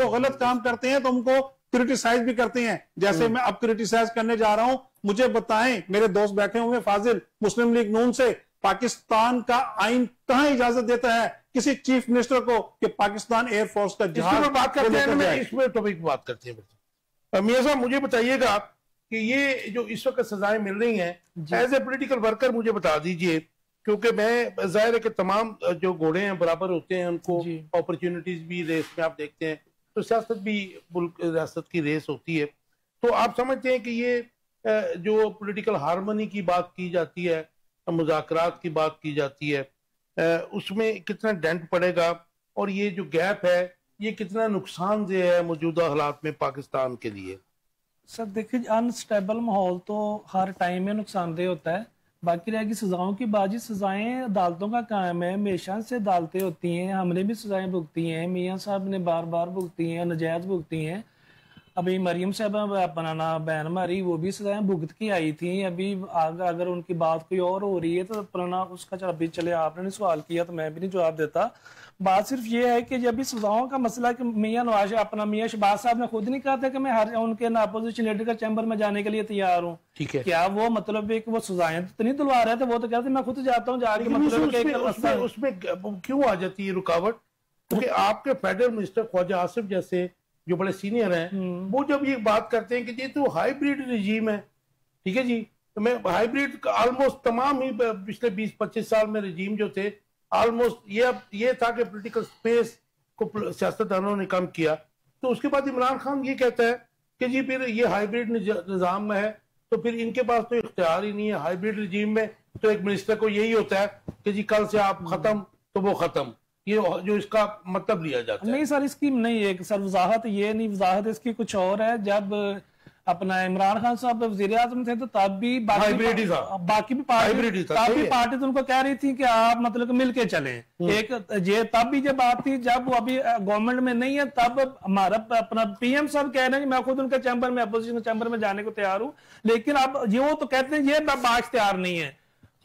S2: वो गलत काम करते हैं तो हमको क्रिटिसाइज भी करते हैं। जैसे मैं अब क्रिटिसाइज करने जा रहा हूं, मुझे बताएं, मेरे दोस्त बैठे हुए फाजिल मुस्लिम लीग नून से, पाकिस्तान का आइन कहां इजाजत देता है किसी चीफ मिनिस्टर को कि पाकिस्तान एयरफोर्स का जहाज
S1: बात करते हैं, इसमें टॉपिक बात करते हैं। मियां साहब मुझे बताइएगा कि ये जो इस वक्त सजाएं मिल रही हैं एज ए पॉलिटिकल वर्कर, मुझे बता दीजिए, क्योंकि मैं जाहिर है कि तमाम जो घोड़े हैं बराबर होते हैं, उनको अपॉर्चुनिटीज भी रेस में आप देखते हैं, तो सियासत भी मुल्क रियासत की रेस होती है। तो आप समझते हैं कि ये जो पॉलिटिकल हार्मनी की बात की जाती है, मुज़ाकरात की बात की जाती है, उसमें कितना डेंट पड़ेगा, और ये जो गैप है ये कितना नुकसानदेह है मौजूदा हालात में पाकिस्तान के लिए?
S3: सर देखिए, अनस्टेबल माहौल तो हर टाइम में नुकसानदेह होता है। बाकी रहेगी सजाओं की बाजी, सजाएं अदालतों का काम है, हमेशा से अदालतें होती हैं, हमने भी सजाएं भुगती हैं, मियाँ साहब ने बार बार भुगती हैं, नजायज भुगती हैं। अभी मरियम साहब अपना बहन हमारी वो भी सजाएं भुगत की आई थी। अभी अगर उनकी बात कोई और हो रही है तो अपना उसका अभी चले, आपने नहीं सवाल किया तो मैं भी नहीं जवाब देता। बात सिर्फ ये है कि जब भी सजाओं का मसला कि मियाँ नवाज अपना मियाँ शहबाज साहब ने खुद नहीं कहा था कि मैं हर उनके अपोजिशन लीडर का चैम्बर में जाने के लिए तैयार हूँ।
S1: ठीक है,
S3: क्या वो मतलब है कि वो सजाएं तो नहीं दिलवा रहे थे, वो तो कहते मैं खुद जाता हूँ जाके, मतलब
S1: उसमें क्यों आ जाती है रुकावट? क्योंकि आपके फेडरल मिनिस्टर ख्वाजा आसिफ जैसे जो बड़े सीनियर हैं, वो जब ये बात करते हैं कि ये तो हाइब्रिड रिजीम है, ठीक है जी, तो मैं हाइब्रिड ऑलमोस्ट तमाम ही पिछले 20-25 साल में रिजीम जो थे ऑलमोस्ट ये था कि पॉलिटिकल स्पेस को सियासतदानों ने कम किया। तो उसके बाद इमरान खान ये कहता है कि जी फिर ये हाइब्रिड निजाम में है तो फिर इनके पास तो इख्तियार ही नहीं है। हाइब्रिड रिजीम में तो एक मिनिस्टर को यही होता है कि जी कल से आप खत्म तो वो खत्म, ये जो इसका मतलब लिया जाता है।
S3: नहीं सर, इसकी नहीं है सर वजाहत, ये नहीं वजाहत इसकी कुछ और है। जब अपना इमरान खान साहब वजीर आजम थे तो तब भी बाकी भी पार्टी तो उनको कह रही थी कि आप मतलब मिलके चलें। एक ये तब भी जब बात थी, जब वो अभी गवर्नमेंट में नहीं है तब हमारा अपना पीएम साहब कह रहे हैं कि मैं खुद उनके चैम्बर में, अपोजिशन चैम्बर में जाने को तैयार हूं, लेकिन अब ये वो तो कहते हैं ये बात तैयार नहीं है।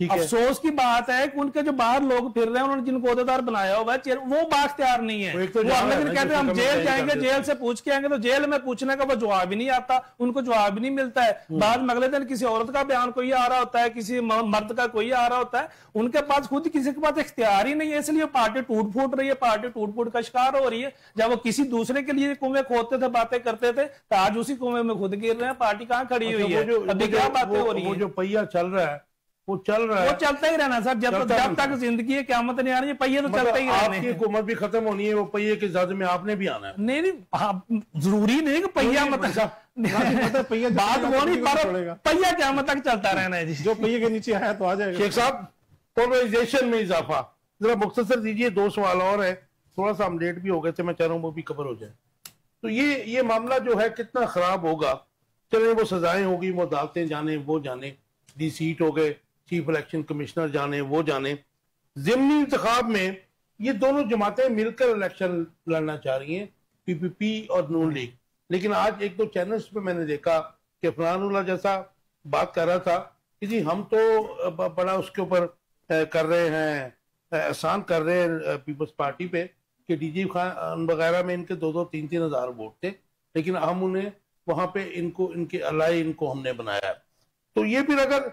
S3: अफसोस की बात है कि उनके जो बाहर लोग फिर रहे हैं, उन्होंने जिनको अहदेदार बनाया हुआ है वो बात तैयार नहीं है। वो अगले दिन कहते हैं हम जेल जाएंगे, जेल से पूछ के आएंगे, तो जेल में पूछने का वो जवाब ही नहीं आता, उनको जवाब ही नहीं मिलता है। बाद में अगले दिन किसी औरत का बयान कोई आ रहा होता है, किसी मर्द का कोई आ रहा होता है, उनके पास खुद किसी के पास इख्तियार ही नहीं है। इसलिए पार्टी टूट फूट रही है, पार्टी टूट फूट का शिकार हो रही है। जब वो किसी दूसरे के लिए कुएं खोदते थे, बातें करते थे, तो आज उसी कुएं में खुद गिर रहे हैं। पार्टी कहाँ खड़ी हुई है? अभी क्या बातें हो रही है?
S1: वो जो पहिया चल रहा है वो चल रहा है,
S3: वो चलता ही रहना सर, जब तक जिंदगी है, क़यामत नहीं आ रही है, पहिए तो चलता ही रहने।
S1: आपकी हुकूमत भी खत्म होनी है, वो पहिए के ज़द में आपने भी आना है।
S3: नहीं जरूरी नहीं कि पहिया मतलब पहिया बात वो नहीं, पर पहिया क़यामत तक चलता रहना है जी।
S2: जो पहिए के नीचे आया तो आ जाएगा।
S1: शेख साहब, पोलराइजेशन में इजाफा जरा मुख्तसर दीजिए। 2 सवाल और है, थोड़ा सा हम लेट भी हो गए थे, मैं चाह रहा हूँ वो भी कवर हो जाए। तो ये मामला जो है कितना खराब होगा? चले वो सजाएं होगी, वो अदालतें जाने, वो जाने, डी सीट हो गए, चीफ इलेक्शन कमिश्नर जाने, वो जाने। ज़िमनी इंतखाब में ये दोनों जमातें मिलकर इलेक्शन लड़ना चाह रही हैं, पीपीपी और नून लीग। लेकिन आज 1-2 चैनल्स पे मैंने देखा कि फरहानुल्लाह जैसा बात कर रहा था कि जी हम तो बड़ा उसके ऊपर कर रहे हैं, एहसान कर रहे हैं पीपल्स पार्टी पे कि डीजी खान वगैरह में इनके 2-2, 3-3 हज़ार वोट थे, लेकिन हम उन्हें वहां पे इनको इनके अलाई इनको हमने बनाया। तो ये फिर अगर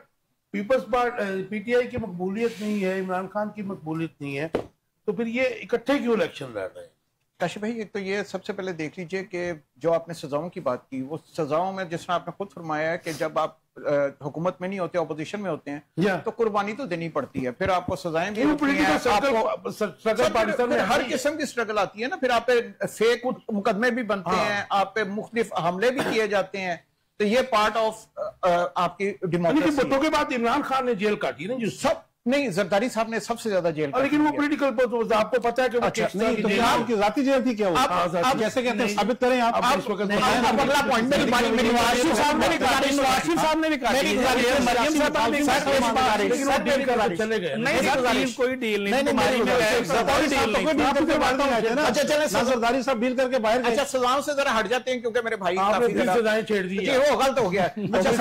S1: पीपल्स पार्टी पीटीआई की मकबूलियत नहीं है, इमरान खान की मकबूलियत नहीं है, तो फिर ये इकट्ठे क्यों इलेक्शन लड़ रहे हैं?
S4: काशिफ भाई, एक तो ये सबसे पहले देख लीजिए कि जो आपने सजाओं की बात की, वो सजाओं में जिस तरह आपने खुद फरमाया है कि जब आप हुकूमत में नहीं होते, अपोजिशन में होते हैं, तो कुर्बानी तो देनी पड़ती है। फिर आपको सजाएं भी होती हैं, आपको हर किस्म की स्ट्रगल आती है ना। फिर आप पे फेक मुकदमे भी बनते हैं, आप पे मुख्तलिफ हमले भी किए जाते हैं, तो ये पार्ट ऑफ आपकी डेमोक्रेसी।
S1: वोटों के बाद इमरान खान ने जेल काटी ना, जो सब
S4: नहीं, जरदारी साहब ने सबसे ज्यादा जेल,
S1: लेकिन वो पॉलिटिकल आपको पता है कि
S2: अच्छा, नहीं तो आपकी जाती जेल थी क्या? आप कैसे कहते हैं, साबित करें आप।
S4: अगला पॉइंट
S3: कोई डील नहीं,
S2: जरदारी साहब डील करके बाहर।
S4: अच्छा, सजाओं से जरा हट जाते हैं क्योंकि मेरे भाई
S1: सजाएं छेड़ दी,
S4: वो गलत हो गया। अच्छा,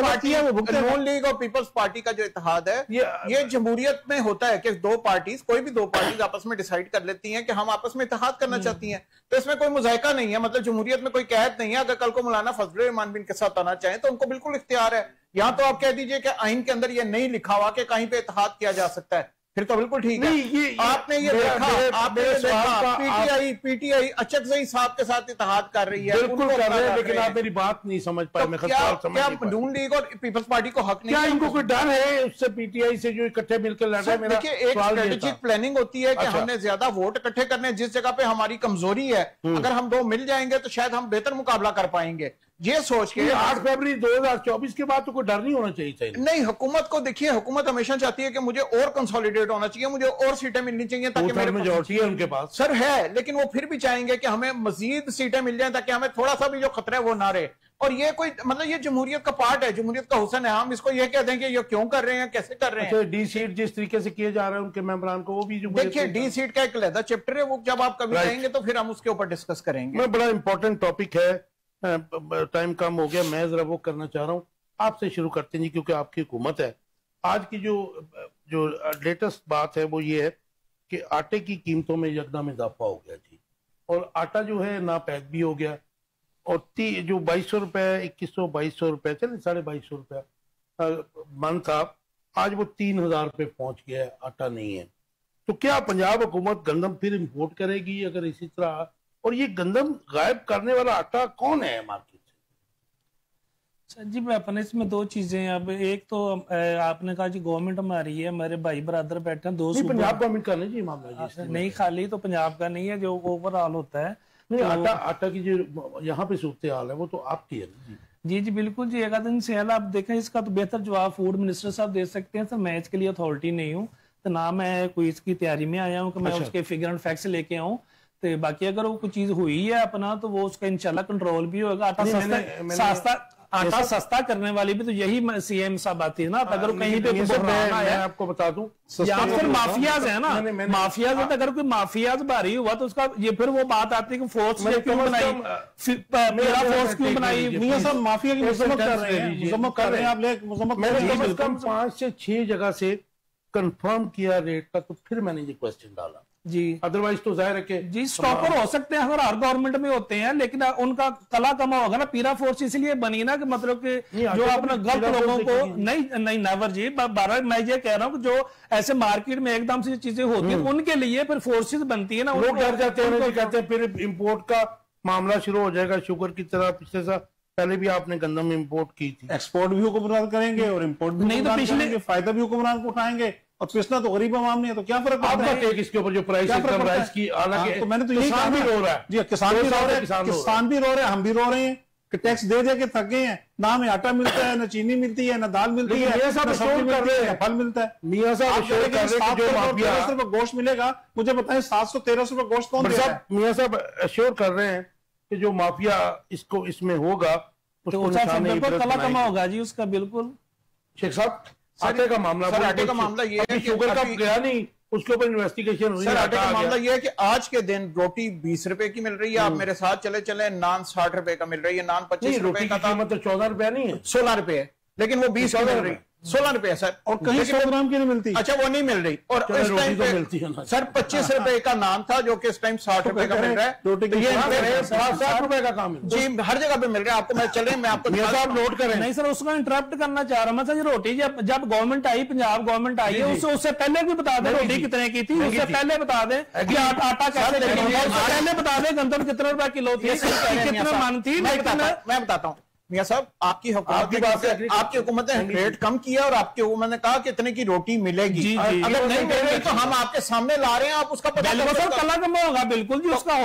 S4: पार्टी है वो नून लीग और पीपल्स पार्टी का जो इत्तेहाद है, ये जमहूरियत में होता है कि दो पार्टीज, कोई भी 2 पार्टीज आपस में डिसाइड कर लेती हैं कि हम आपस में इत्तेहाद करना चाहती हैं, तो इसमें कोई मुज़ायका नहीं है। मतलब जमहूरियत में कोई कहत नहीं है। अगर कल को मौलाना फजल रहमान भी इनके साथ आना चाहें तो उनको बिल्कुल इख्तियार है। यहां तो आप कह दीजिए कि आइन के अंदर ये नहीं लिखा हुआ कि कहीं पे इत्तेहाद किया जा सकता है, फिर तो बिल्कुल ठीक है। आपने ये देखा पीटीआई अचकज़ई साहब के साथ इत्तेहाद कर रही है,
S1: बिल्कुल कर रहे हैं, लेकिन आप मेरी बात नहीं समझ पाए। मैं
S4: क्या नून लीग और पीपल्स पार्टी को हक नहीं
S1: है? इनको कोई डर है उससे, पीटीआई से जो इकट्ठे मिलकर लड़ रहे हैं?
S4: देखिए, एक स्ट्रेटेजिक प्लानिंग होती है कि हमने ज्यादा वोट इकट्ठे करने, जिस जगह पे हमारी कमजोरी है, अगर हम 2 मिल जाएंगे तो शायद हम बेहतर मुकाबला कर पाएंगे। ये सोच के
S1: 8 फरवरी 2024 के बाद तो कोई डर नहीं होना चाहिए था।
S4: नहीं, हुकूमत को देखिए, हुकूमत हमेशा चाहती है कि मुझे और कंसोलिडेट होना चाहिए, मुझे और सीटें मिलनी चाहिए ताकि मेरे
S1: मेजॉरिटी है उनके पास
S4: सर है, लेकिन वो फिर भी चाहेंगे कि हमें मजीद सीटें मिल जाएं ताकि हमें थोड़ा सा भी जो खतरा है वो ना रहे। और ये कोई मतलब ये जमहूरियत का पार्ट है, जमहूरियत का हुस्न है। हम इसको ये कह दें कि ये क्यों कर रहे हैं, कैसे कर रहे हैं।
S1: डी सीट जिस तरीके से किए जा रहे हैं उनके मेंबरान को, वो भी
S4: देखिए डी सीट का एक अलग चैप्टर है, वो जब आप कभी कहेंगे तो फिर हम उसके ऊपर डिस्कस करेंगे।
S1: मैं बड़ा इंपॉर्टेंट टॉपिक है, टाइम कम हो गया, मैं जरा वो करना चाह रहा हूँ। आपसे शुरू करते हैं जी, क्योंकि आपकी हुकूमत है। आज की जो लेटेस्ट बात है वो ये है कि आटे की कीमतों में यकदम इजाफा हो गया जी, और आटा जो है ना पैक भी हो गया, और जो 2200 रुपए, 2100, 2200 रुपए, चले 2250 रुपए मन था, आज वो 3000 रुपए पहुंच गया है, आटा नहीं है। तो क्या पंजाब हुकूमत गंदम फिर इंपोर्ट करेगी अगर इसी तरह? और ये गंदम गायब करने वाला आटा कौन है मार्केट से?
S3: सर जी, मैं अपने इसमें दो चीजें, अब एक तो आपने कहा जी गवर्नमेंट हमारी है, हमारे भाई बरादर बैठे हैं,
S1: पंजाब गवर्नमेंट का नहीं जी मामला,
S3: नहीं खाली तो पंजाब का नहीं है, जो ओवरऑल होता है।
S1: नहीं, आटा की जो यहाँ पे सूरत हाल है वो तो आपकी है
S3: जी। जी बिल्कुल जी, एक दिन से आप देखें, इसका तो बेहतर जवाब फूड मिनिस्टर साहब दे सकते हैं। सर मैं इसके लिए अथॉरिटी नहीं हूँ, तो ना मैं कोई इसकी तैयारी में आया हूँ कि मैं उसके फिगर एंड फैक्ट्स लेके आऊँ। तो बाकी अगर वो कोई चीज हुई है अपना, तो वो उसका इंशाल्लाह कंट्रोल भी होगा। आटा सस्ता करने वाली भी तो यही सीएम साहब आती है ना। अगर कहीं पे
S1: मैं आपको बता दूं,
S3: या फिर माफियाज है ना, माफियाज है, अगर कोई माफियाज भारी हुआ तो उसका ये फिर वो बात आती है कि फोर्स क्यों बनाई, मेरा फोर्स क्यों बनाई।
S2: मियां साहब माफिया की मजम्मत कर रहे हैं, मजम्मत कर रहे हैं, आप ले मजम्मत कर रहे हैं।
S1: कम से कम 5 से 6 जगह से कंफर्म किया रेट का, तो फिर मैंने ये क्वेश्चन डाला
S3: जी।
S1: अदरवाइज तो जाहिर है कि
S3: जी स्टॉपर हो सकते हैं, अगर हर गवर्नमेंट में होते हैं, लेकिन उनका कला कमा होगा ना। पीरा फोर्स इसलिए बनी ना कि मतलब कि जो अपना गलत लोगों को नहीं नेवर जी, बारह मैं ये कह रहा हूँ कि जो ऐसे मार्केट में एकदम से चीजें होती हैं उनके लिए फिर फोर्सेस बनती है ना।
S1: लोग डर जाते हैं, कहते हैं फिर इम्पोर्ट का मामला शुरू हो जाएगा शुगर की तरह। पिछले साल पहले भी आपने गंदम इंपोर्ट की थी,
S2: एक्सपोर्ट भी हुक्मरान करेंगे और इंपोर्ट भी नहीं, तो पिछले फायदा भी हुक्मरान को उठाएंगे, और पिछला तो गरीब आवाम नहीं है, तो क्या फर्क पड़ता है?
S1: आपका इसके ऊपर जो प्राइस एकदम राइस की, हालांकि
S2: तो मैंने तो यही
S1: किसान भी रो रहा है
S2: जी, किसान भी रो रहे हैं, किसान भी रो रहे हैं, हम भी रो रहे हैं कि टैक्स दे दे के थक गए हैं। ना हमें आटा मिलता है, ना चीनी मिलती है, ना दाल मिलती है, ना सब्जी मिलती है, ना फल मिलता है।
S1: मियां साहब
S2: गोश्त मिलेगा, मुझे बताएं 700-1300 रुपए गोश्त कौन देगा?
S1: मियां साहब अश्योर कर रहे हैं कि जो माफिया इसमें होगा
S3: तो कला कमा होगा जी उसका। बिल्कुल
S1: शेख साहब, आटे का मामला,
S4: आटे का मामला ये है कि
S1: शुगर का गया नहीं, उसके ऊपर इन्वेस्टिगेशन हुई।
S4: सर आटे का मामला ये है कि आज के दिन रोटी 20 रुपए की मिल रही है, आप मेरे साथ चले, नान 60 रुपए का मिल रही है, नान 25 रुपए का,
S1: कीमत तो 14 रुपए नहीं है,
S4: 16 रुपए है, लेकिन वो 20 की मिल रही, 16 रुपए है सर।
S2: और कहीं 100 ग्राम की नहीं मिलती।
S4: अच्छा वो नहीं मिल रही। और इस टाइम पे
S1: मिलती है
S4: सर 25 रुपए का नान था, जो कि इस टाइम 60 रुपए का मिल रहा है।
S2: रोटी की
S1: 60 रुपए का काम है
S4: जी, हर जगह पे मिल रहा है आपको। मैं चले, मैं आपको
S1: नोट करें।
S3: नहीं सर, उसको इंटरप्ट करना चाह रहा मैं सर। रोटी जब गवर्नमेंट आई, पंजाब गवर्नमेंट आई है, उससे पहले भी बता दें रोटी कितने की थी, उससे पहले बता दें कि आटा कैसे, पहले बता दें गंदम कितने रुपए किलो थी, कितने मन थी।
S4: मैं बताता हूँ मियां साहब, आपकी हुकूमत ने रेट कम किया और आपकी हुकूमत ने कहा कि इतने की रोटी मिलेगी। अगर नहीं मिलेगी तो हम आपके सामने ला रहे हैं, आप उसका पता
S3: कला कम होगा। बिल्कुल जी, उसका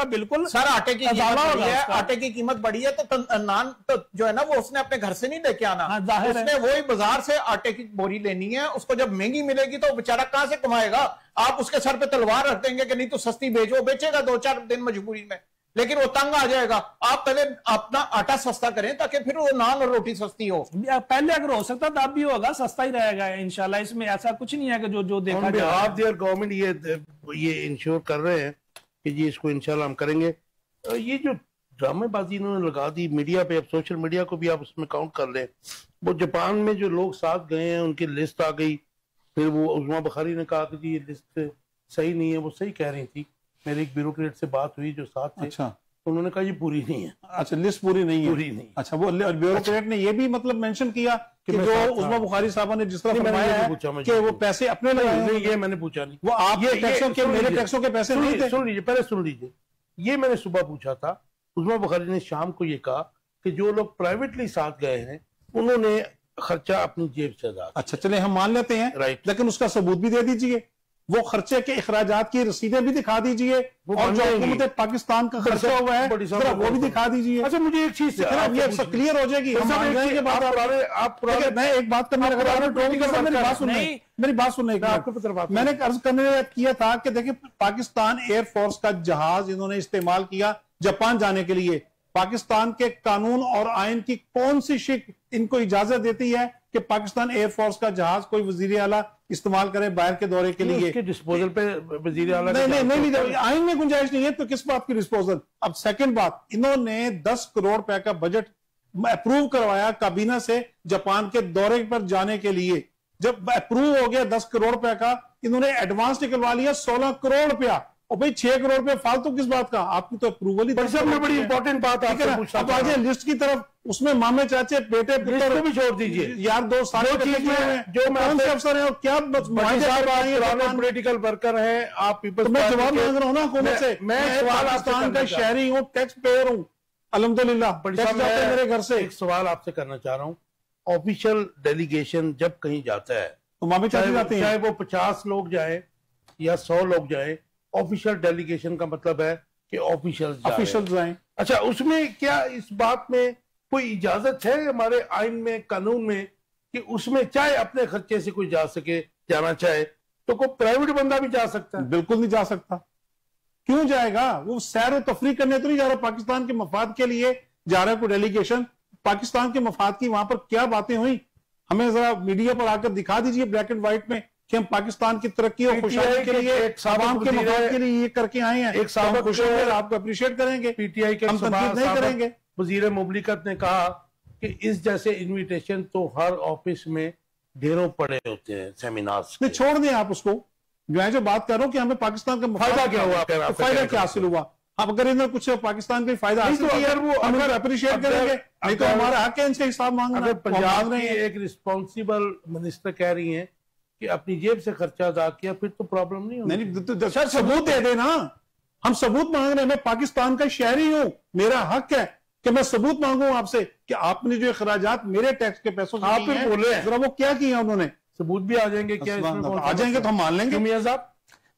S3: बिल्कुल
S4: सर आटे की कीमत बढ़ी है, आटे की कीमत बढ़ी है तो नान तो जो है ना वो उसने अपने घर से नहीं लेके आना, उसने वही बाजार से आटे की बोरी लेनी है। उसको जब महंगी मिलेगी तो बेचारा कहां से कमाएगा? आप उसके सर पे तलवार रख देंगे कि नहीं तो सस्ती बेचो, बेचेगा 2-4 दिन मजबूरी में, लेकिन वो तंग आ जाएगा। आप पहले अपना आटा सस्ता करें ताकि फिर वो नान और रोटी सस्ती हो।
S3: पहले अगर हो सकता तब भी होगा, सस्ता ही रहेगा इंशाल्लाह। इसमें ऐसा कुछ नहीं है कि जो देखा जाए।
S1: आप देयर गवर्नमेंट ये इंश्योर कर रहे हैं कि जी इसको इंशाल्लाह हम करेंगे। ये जो ड्रामेबाजी इन्होंने लगा दी मीडिया पे, अब सोशल मीडिया को भी आप उसमें काउंट कर लें। वो जापान में जो लोग साथ गए हैं उनकी लिस्ट आ गई, फिर वो उस्मा बुखारी ने कहा कि जी ये लिस्ट सही नहीं है। वो सही कह रही थी, मेरे एक ब्यूरोक्रेट से बात हुई जो साथ थे।
S2: अच्छा,
S1: तो उन्होंने कहा ये पूरी नहीं है।
S2: अच्छा, लिस्ट पूरी नहीं है,
S1: पूरी नहीं।
S2: अच्छा, वो ब्यूरोक्रेट ने ये भी मतलब मेंशन किया कि जो उस्मा बुखारी साहब ने जिस तरह फरमाया है कि वो पैसे अपने लगाए हैं।
S1: ये मैंने पूछा नहीं,
S2: वो आप टैक्सों के, मेरे टैक्सों के पैसे नहीं थे।
S1: सुन लीजिए, पहले सुन लीजिए। ये मैंने सुबह पूछा था, उस्मा बुखारी ने शाम को ये कहा कि जो लोग प्राइवेटली साथ गए हैं उन्होंने खर्चा अपनी जेब से अदा।
S2: अच्छा चले, हम मान लेते हैं,
S1: राइट,
S2: लेकिन उसका सबूत भी दे दीजिए। वो खर्चे के अखराजात की रसीदें भी दिखा दीजिए, और जो हुकूमत पाकिस्तान का खर्चा हुआ है वो भी दिखा दीजिए।
S1: अच्छा, मुझे एक चीज
S2: ये सब क्लियर हो जाएगी।
S1: मेरी बात करने
S2: मेरी बात सुनने मैंने अर्ज करने किया था कि देखिए, पाकिस्तान एयरफोर्स का जहाज इन्होंने इस्तेमाल किया जापान जाने के लिए। पाकिस्तान के कानून और आइन की कौन सी शिक इनको इजाजत देती है कि पाकिस्तान एयरफोर्स का जहाज कोई वजीर आला इस्तेमाल करे बाहर के दौरे के लिए?
S1: उसके डिस्पोजल पे वजीर आला
S2: नहीं, आइन में गुंजाइश नहीं है, तो किस बात की डिस्पोजल? अब सेकंड बात, इन्होंने 10 करोड़ रुपए का बजट अप्रूव करवाया काबीना से जापान के दौरे पर जाने के लिए। जब अप्रूव हो गया 10 करोड़ रुपए का, इन्होंने एडवांस निकलवा लिया 16 करोड़ रुपया। और भाई 6 करोड़ रुपए फालतू किस बात का? आपकी तो अप्रूवल ही।
S1: बड़ी इंपॉर्टेंट बात है।
S2: अब आ जाए लिस्ट की तरफ, उसमें मामे चाचे बेटे
S1: पुत्र भी छोड़ दीजिए,
S2: यार दोस्त सारे
S1: चीज में जो
S2: कौन से अफसर हैं और क्या
S1: पॉलिटिकल वर्कर हैं आप?
S2: मैं जवाब मांग रहा हूँ ना हुकूमत से। मैं पाकिस्तान का शहरी हूँ, टैक्स पेयर हूँ, अल्हम्दुलिल्लाह मेरे घर से।
S1: एक सवाल आपसे करना चाह रहा हूँ, ऑफिशियल डेलीगेशन जब कहीं जाता है
S2: तो मामे चाचे जाते हैं,
S1: चाहे वो 50 लोग जाए या 100 लोग जाए, ऑफिशियल डेलीगेशन का मतलब है कि ऑफिशियल जाएं। अच्छा, उसमें क्या इस बात में कोई इजाजत है हमारे आइन में, कानून में, कि उसमें चाहे अपने खर्चे से कोई जा सके, जाना चाहे तो कोई प्राइवेट बंदा भी जा सकता है?
S2: बिल्कुल नहीं जा सकता। क्यों जाएगा? वो सैर और तफरी करने तो नहीं जा रहा, पाकिस्तान के मफाद के लिए जा रहा है कोई डेलीगेशन। पाकिस्तान के मफाद की वहां पर क्या बातें हुई, हमें जरा मीडिया पर आकर दिखा दीजिए ब्लैक एंड व्हाइट में कि हम पाकिस्तान की तरक्की और खुशहाली के लिए, आवाम के मफाद के लिए ये करके आए हैं।
S1: एक साहब
S2: खुश होकर आपको अप्रिशिएट करेंगे,
S1: पीटीआई के
S2: हम तनकीद नहीं करेंगे।
S1: वजीर मुमलिकत ने कहा कि इस जैसे इन्विटेशन तो हर ऑफिस में ढेरों पड़े होते हैं सेमिनार्स।
S2: नहीं, छोड़ दें आप उसको। मैं जो बात कर रहा हूँ कि हमें पाकिस्तान का
S1: फायदा क्या हुआ,
S2: फायदा क्या हासिल हुआ? अब अगर इन्होंने कुछ पाकिस्तान का फायदा हासिल किया वो अगर अप्रिशिएट करेंगे, नहीं तो हमारा हक है इनसे हिसाब मांगना।
S1: अगर पंजाब में एक रिस्पॉन्सिबल मिनिस्टर कह रही है कि अपनी जेब से खर्चा अदा किया, फिर तो प्रॉब्लम नहीं होगी।
S2: नहीं, सर सबूत दे देना। हम सबूत मांग रहे हैं, मैं पाकिस्तान का शहरी हूं, मेरा हक है कि मैं सबूत मांगू आपसे कि आपने जो अखराजात मेरे टैक्स के पैसों से
S1: आप फिर बोले
S2: जरा वो क्या किया उन्होंने?
S1: सबूत भी आ जाएंगे क्या?
S2: आ जाएंगे तो हम मान लेंगे।
S1: मियां साहब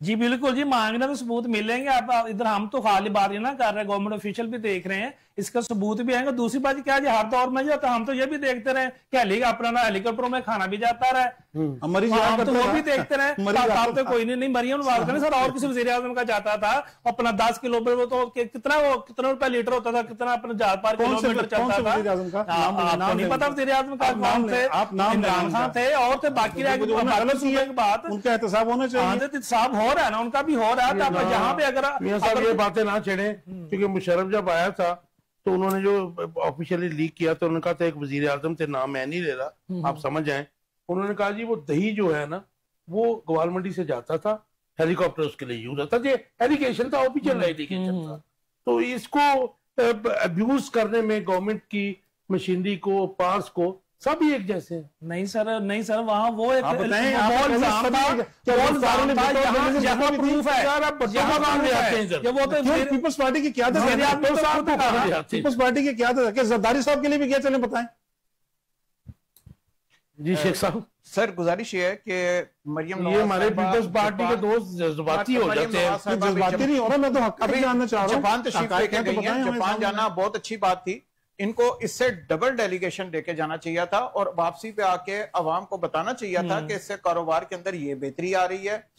S3: जी बिल्कुल जी, मांगना तो सबूत मिलेंगे। आप इधर हम तो खाली बात ना कर रहे हैं, गवर्नमेंट ऑफिशियल भी देख रहे हैं, इसका सबूत भी आएगा। दूसरी बात क्या जी, हर दौर में जाता हम तो ये भी देखते रहे कि अपना हेलीकॉप्टरों में खाना भी जाता रहा है, हम तो वो भी देखते रहे। तो कोई नहीं मरियम बात करें सर, और किसी वज़ीर आज़म का जाता था अपना 10 किलो पे तो कितना रुपया लीटर होता था, कितना अपना 4 किलोमीटर चलता था। आपको नहीं पता वज़ीर आज़म का नाम थे? इमरान खान थे और थे, बाकी बात
S2: उनका एहतसाब होना चाहिए।
S3: एहतसाब हो रहा है ना, उनका भी हो रहा है। जहाँ पे अगर
S1: मियां साहब ये बातें ना छेड़े, क्योंकि मुशर्रफ जब आया था तो उन्होंने जो ऑफिशियली लीक किया तो उन्होंने कहा था एक वजीर आजम थे, नाम मैं नहीं ले रहा, आप समझ आए। उन्होंने कहा जी वो दही जो है ना वो ग्वाल मंडी से जाता था, हेलीकॉप्टर उसके लिए यूज होता था, ये एलिगेशन था, ऑफिशियल एलिगेशन था। तो इसको अब्यूज करने में गवर्नमेंट की मशीनरी को, पार्स को, सभी एक जैसे हैं।
S3: नहीं सर, वहाँ वो एक
S2: प्रूफ है, वो तो पीपल्स पार्टी की क्यादत है, पीपल्स पार्टी की क्यादत है। जरदारी साहब के लिए भी क्या चले बताएं
S1: जी शेख साहब।
S4: सर गुजारिश ये है कि मरियम,
S1: ये हमारे पीपल्स पार्टी के दोस्त जज्बाती हो जाते हैं।
S2: जज्बाती नहीं हो रहा, मैं तो हक जानना चाह रहा हूँ।
S4: जापान तशरीफ लेके गई हैं, जापान जाना बहुत अच्छी बात थी। इनको इससे डबल डेलीगेशन लेके जाना चाहिए था और वापसी पे आके अवाम को बताना चाहिए था कि इससे कारोबार के अंदर ये बेहतरी आ रही है,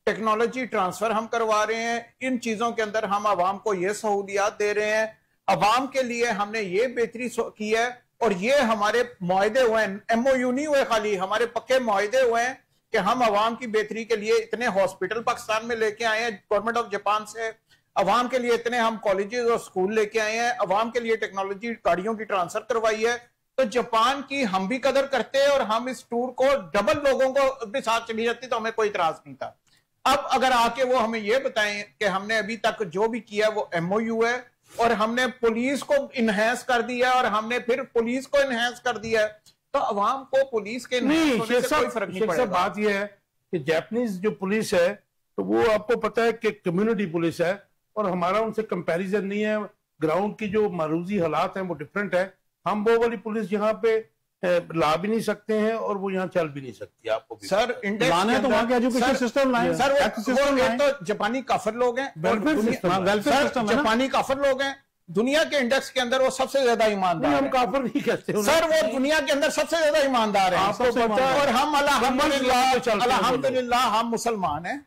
S4: टेक्नोलॉजी ट्रांसफर हम करवा रहे हैं, इन चीजों के अंदर हम अवाम को ये सहूलियात दे रहे हैं, अवाम के लिए हमने ये बेहतरी की है और ये हमारे मुआहदे हुए हैं, MOU नहीं हुए खाली, हमारे पक्के मुआहदे हुए हैं कि हम अवाम की बेहतरी के लिए इतने हॉस्पिटल पाकिस्तान में लेके आए हैं गवर्नमेंट ऑफ जापान से, अवाम के लिए इतने हम कॉलेजेस और स्कूल लेके आए हैं, अवाम के लिए टेक्नोलॉजी गाड़ियों की ट्रांसफर करवाई है। तो जापान की हम भी कदर करते हैं और हम इस टूर को डबल लोगों को भी साथ चली जाती तो हमें कोई इतराज नहीं था। अब अगर आके वो हमें ये बताएं कि हमने अभी तक जो भी किया वो MOU है और हमने पुलिस को इनहेंस कर दिया और हमने फिर पुलिस को इनहेंस कर दिया है, तो अवाम को पुलिस के
S1: नहीं,
S4: कोई फर्क नहीं पड़ेगा।
S1: बात यह है कि जापानीज जो पुलिस है तो वो आपको पता है कि कम्युनिटी पुलिस है और हमारा उनसे कंपैरिजन नहीं है। ग्राउंड की जो मारूजी हालात हैं वो डिफरेंट है। हम वो वाली पुलिस यहाँ पे ला भी नहीं सकते हैं और वो यहाँ चल भी नहीं सकती। आपको भी
S4: सर इंडेक्स
S2: लाने तो वहां के एजुकेशन सिस्टम लाए
S4: सर, वो एक तो जापानी काफिर लोग हैं,
S1: वेलफेयर सिस्टम
S4: जापानी काफिर लोग हैं, दुनिया के इंडेक्स के अंदर वो सबसे ज्यादा ईमानदार
S1: हम
S4: हैं।
S1: काफिर नहीं कहते
S4: सर वो दुनिया के अंदर सबसे ज्यादा ईमानदार है।
S1: आपको पता है,
S4: और हम
S1: चलते हैं
S4: अल्हम्दुलिल्लाह हम मुसलमान हैं,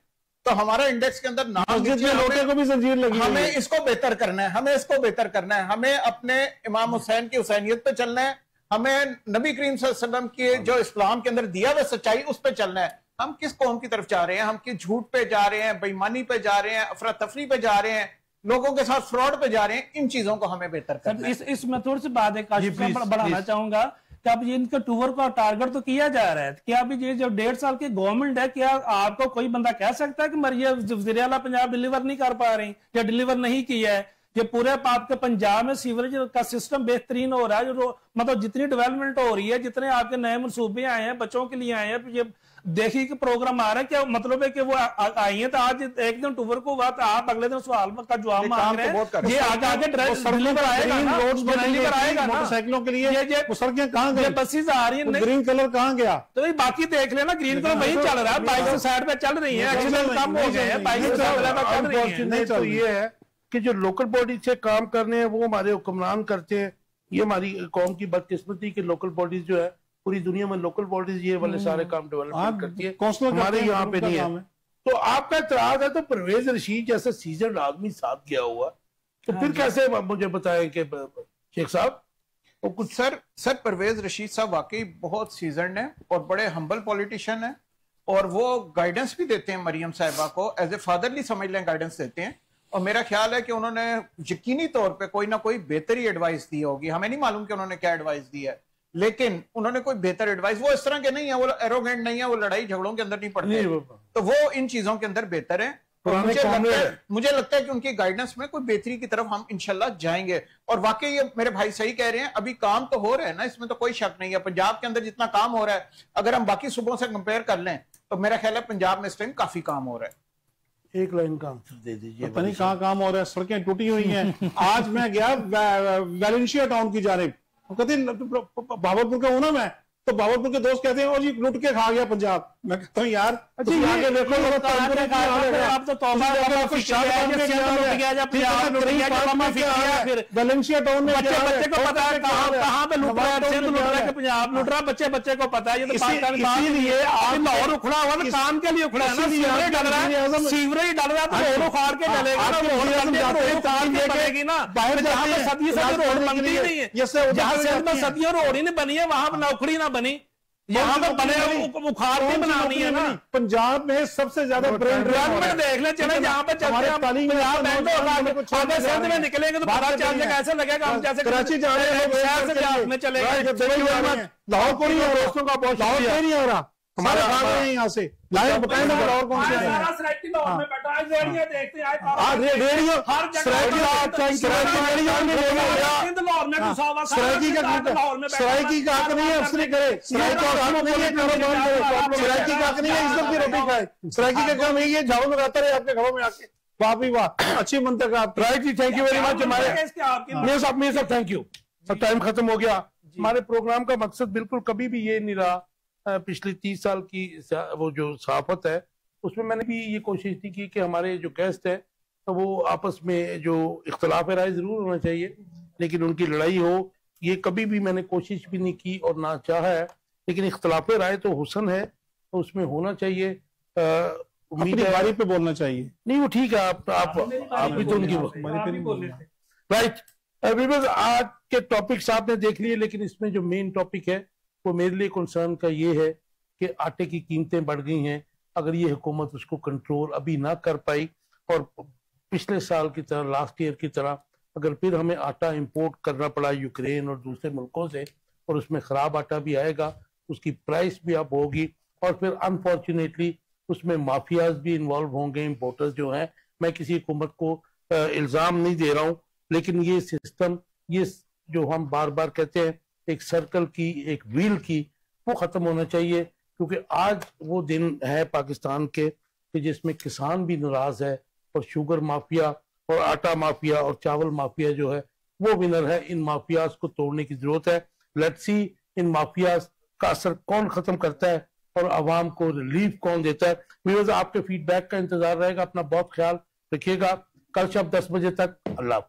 S4: तो हमारा इंडेक्स के अंदर नाम
S2: मस्जिद में लोटे को भी जंजीर लगी हुई
S4: हमें
S2: है।
S4: इसको बेहतर करना है, हमें इसको बेहतर करना है, हमें अपने इमाम हुसैन की हुसैनियत पे चलना है, हमें नबी करीम सल्लल्लाहु अलैहि वसल्लम की जो इस्लाम के अंदर दिया हुआ सच्चाई उस पे चलना है। हम किस कौम की तरफ जा रहे हैं? हम किस झूठ पे जा रहे हैं, बेईमानी पे जा रहे हैं, अफरा तफरी पे जा रहे हैं, लोगों के साथ फ्रॉड पे जा रहे हैं? इन चीजों को हमें बेहतर करना है।
S3: इसमें थोड़ी सी बात है बढ़ाना चाहूंगा कि अब ये इनका टूर का टारगेट तो किया जा रहा है। क्या अभी ये जो 1.5 साल की गवर्नमेंट है, क्या आपको कोई बंदा कह सकता है कि मरिया वज़ीर आला पंजाब डिलीवर नहीं कर पा रही या डिलीवर नहीं किया है? ये पूरे आपके पंजाब में सीवरेज का सिस्टम बेहतरीन हो रहा है, जो मतलब जितनी डेवलपमेंट हो रही है, जितने आपके नए मनसूबे आए हैं, बच्चों के लिए आए हैं, ये देखिए कि प्रोग्राम आ रहा है, क्या मतलब है कि वो आई है तो आज एक दिन टूर को बात, आप अगले दिन सवाल का जवाब मांग रहे हैं। ये आगे डिलीवर आएगा ना, डिलीवर आएगा ना
S2: मोटरसाइकिलों के लिए।
S3: ये
S2: सड़कें कहाँ गई?
S3: बसेस आ रही है,
S2: ग्रीन कलर कहाँ गया?
S3: तो ये बाकी देख लेना, ग्रीन कलर वही चल रहा है, बाइक से साइड पे चल रही है, एक्सीडेंट कम हो गए हैं, बाइक से चल रही है।
S1: तो ये है कि जो लोकल बॉडी से काम करने हैं वो हमारे हुक्मरान करते हैं। ये हमारी कौम की बदकिस्मती कि लोकल बॉडीज जो है पूरी दुनिया में लोकल बॉडीज ये वाले सारे काम डेवलपमेंट करती है, हमारे यहाँ पे नहीं है। तो आपका इतराज है तो परवेज रशीद जैसा सीजन आदमी साथ गया हुआ, तो फिर कैसे मुझे बताएं कि शेख साहब
S4: वो कुछ सर परवेज रशीद साहब वाकई बहुत सीजन है और बड़े हम्बल पॉलिटिशियन है, और वो गाइडेंस भी देते हैं मरियम साहिबा को, एज ए फादरली समझ लें गाइडेंस देते हैं। और मेरा ख्याल है कि उन्होंने यकीनी तौर पे कोई ना कोई बेहतरी एडवाइस दी होगी, हमें नहीं मालूम कि उन्होंने क्या एडवाइस दी है, लेकिन उन्होंने कोई बेहतर एडवाइस, वो इस तरह के नहीं है, वो एरोगेंट नहीं है, वो लड़ाई झगड़ों के अंदर नहीं पड़ते, तो वो इन चीजों के अंदर बेहतर है। मुझे लगता है कि उनकी गाइडेंस में कोई बेहतरी की तरफ हम इंशाल्लाह जाएंगे। और वाकई ये मेरे भाई सही कह रहे हैं, अभी काम तो हो रहा है ना, इसमें तो कोई शक नहीं है। पंजाब के अंदर जितना काम हो रहा है, अगर हम बाकी सूबों से कंपेयर कर लें, तो मेरा ख्याल है पंजाब में इस टाइम काफी काम हो रहा है।
S1: एक लाइन का आंसर दे दीजिए।
S2: पता नहीं कहाँ काम हो रहा है, सड़कें टूटी हुई हैं। आज मैं गया वैलेंशिया टाउन की जानिब, कहते भावलपुर का हूं ना मैं, तो भावलपुर के दोस्त कहते हैं और जी लुट के खा गया पंजाब। मैं कहता हूँ यार
S1: अच्छा ये देखो
S2: वैलेंशिया टाउन में
S3: बच्चे को पता है कहाँ पे लूट रहा है, पंजाब लूट रहा है, बच्चे को पता है। इसीलिए लाहौर उखड़ा हुआ ना, काम के लिए उखड़ा है ना, सीवरेज डल रहा है, सीवरेज डल रहा है तो रोड उखाड़ के डलेगा ना, बाहर जहाँ पे सदी रोड बनती नहीं है, जहाँ से सदियों रोड ही नहीं बनी है, वहां ना उखड़ी ना बनी, यहाँ पे बने उखाड़ के बनानी है ना।
S2: पंजाब में सबसे ज्यादा
S3: डेवलपमेंट देख ले, चले जहाँ पे चलते हैं में निकलेंगे तो पता चल जाएगा, ऐसा लगेगा हम जैसे कराची जा रहे हैं, शहर से बिहार में चलेगा।
S2: लाहौर को नहीं, दोस्तों का बहुत लाहौर नहीं आ रहा, हमारे भाग रहे हैं यहाँ से, लाए बताएं ना लाहौर कौन से हैं।
S3: लाहौर में बैठा है, रेडियो देखते हैं,
S2: रेडियो
S3: हर जगह
S2: सरायकी का हक नहीं है, उसने करे सरायकी का हक नहीं है, सरायकी का हक नहीं है इज्जत की रोटी खाए, सरायकी का काम यही है झाड़ू लगाता रहे आपके घरों में आके। वाह भी वाह, अच्छी मंतक आप।
S1: राइट जी, थैंक यू वेरी मच। हमारे मेरे साहब थैंक यू, सब टाइम खत्म हो गया। हमारे प्रोग्राम का मकसद बिल्कुल कभी भी ये नहीं रहा, पिछली 30 साल की वो जो सहाफत है उसमें मैंने भी ये कोशिश थी कि हमारे जो गेस्ट है तो वो आपस में जो इख्तलाफ राय जरूर होना चाहिए, लेकिन उनकी लड़ाई हो ये कभी भी मैंने कोशिश भी नहीं की और ना चाहा है। लेकिन इख्तलाफ राय तो हुसन है, तो उसमें होना चाहिए,
S2: उम्मीद है बारी पे बोलना चाहिए।
S1: नहीं वो ठीक है, आप भी तो उनकी राइट। आज के टॉपिक्स आपने देख लिए, लेकिन इसमें जो मेन टॉपिक है वो मेरे लिए कंसर्न का ये है कि आटे की कीमतें बढ़ गई हैं। अगर ये हुकूमत उसको कंट्रोल अभी ना कर पाई और पिछले साल की तरह, लास्ट ईयर की तरह, अगर फिर हमें आटा इंपोर्ट करना पड़ा यूक्रेन और दूसरे मुल्कों से और उसमें खराब आटा भी आएगा, उसकी प्राइस भी अब होगी और फिर अनफॉर्चुनेटली उसमें माफियाज भी इन्वॉल्व होंगे, इम्पोर्टर्स जो हैं। मैं किसी हुकूमत को इल्जाम नहीं दे रहा हूँ, लेकिन ये सिस्टम, ये जो हम बार बार कहते हैं एक सर्कल की, एक व्हील की, वो खत्म होना चाहिए। क्योंकि आज वो दिन है पाकिस्तान के कि जिसमें किसान भी नाराज है और शुगर माफिया और आटा माफिया और चावल माफिया जो है वो विनर है। इन माफियाज को तोड़ने की जरूरत है। लेट्स सी इन माफिया का असर कौन खत्म करता है और आवाम को रिलीफ कौन देता है। व्यूअर्स, आपके फीडबैक का इंतजार रहेगा। अपना बहुत ख्याल रखिएगा। कल शाम 10 बजे तक। अल्लाह।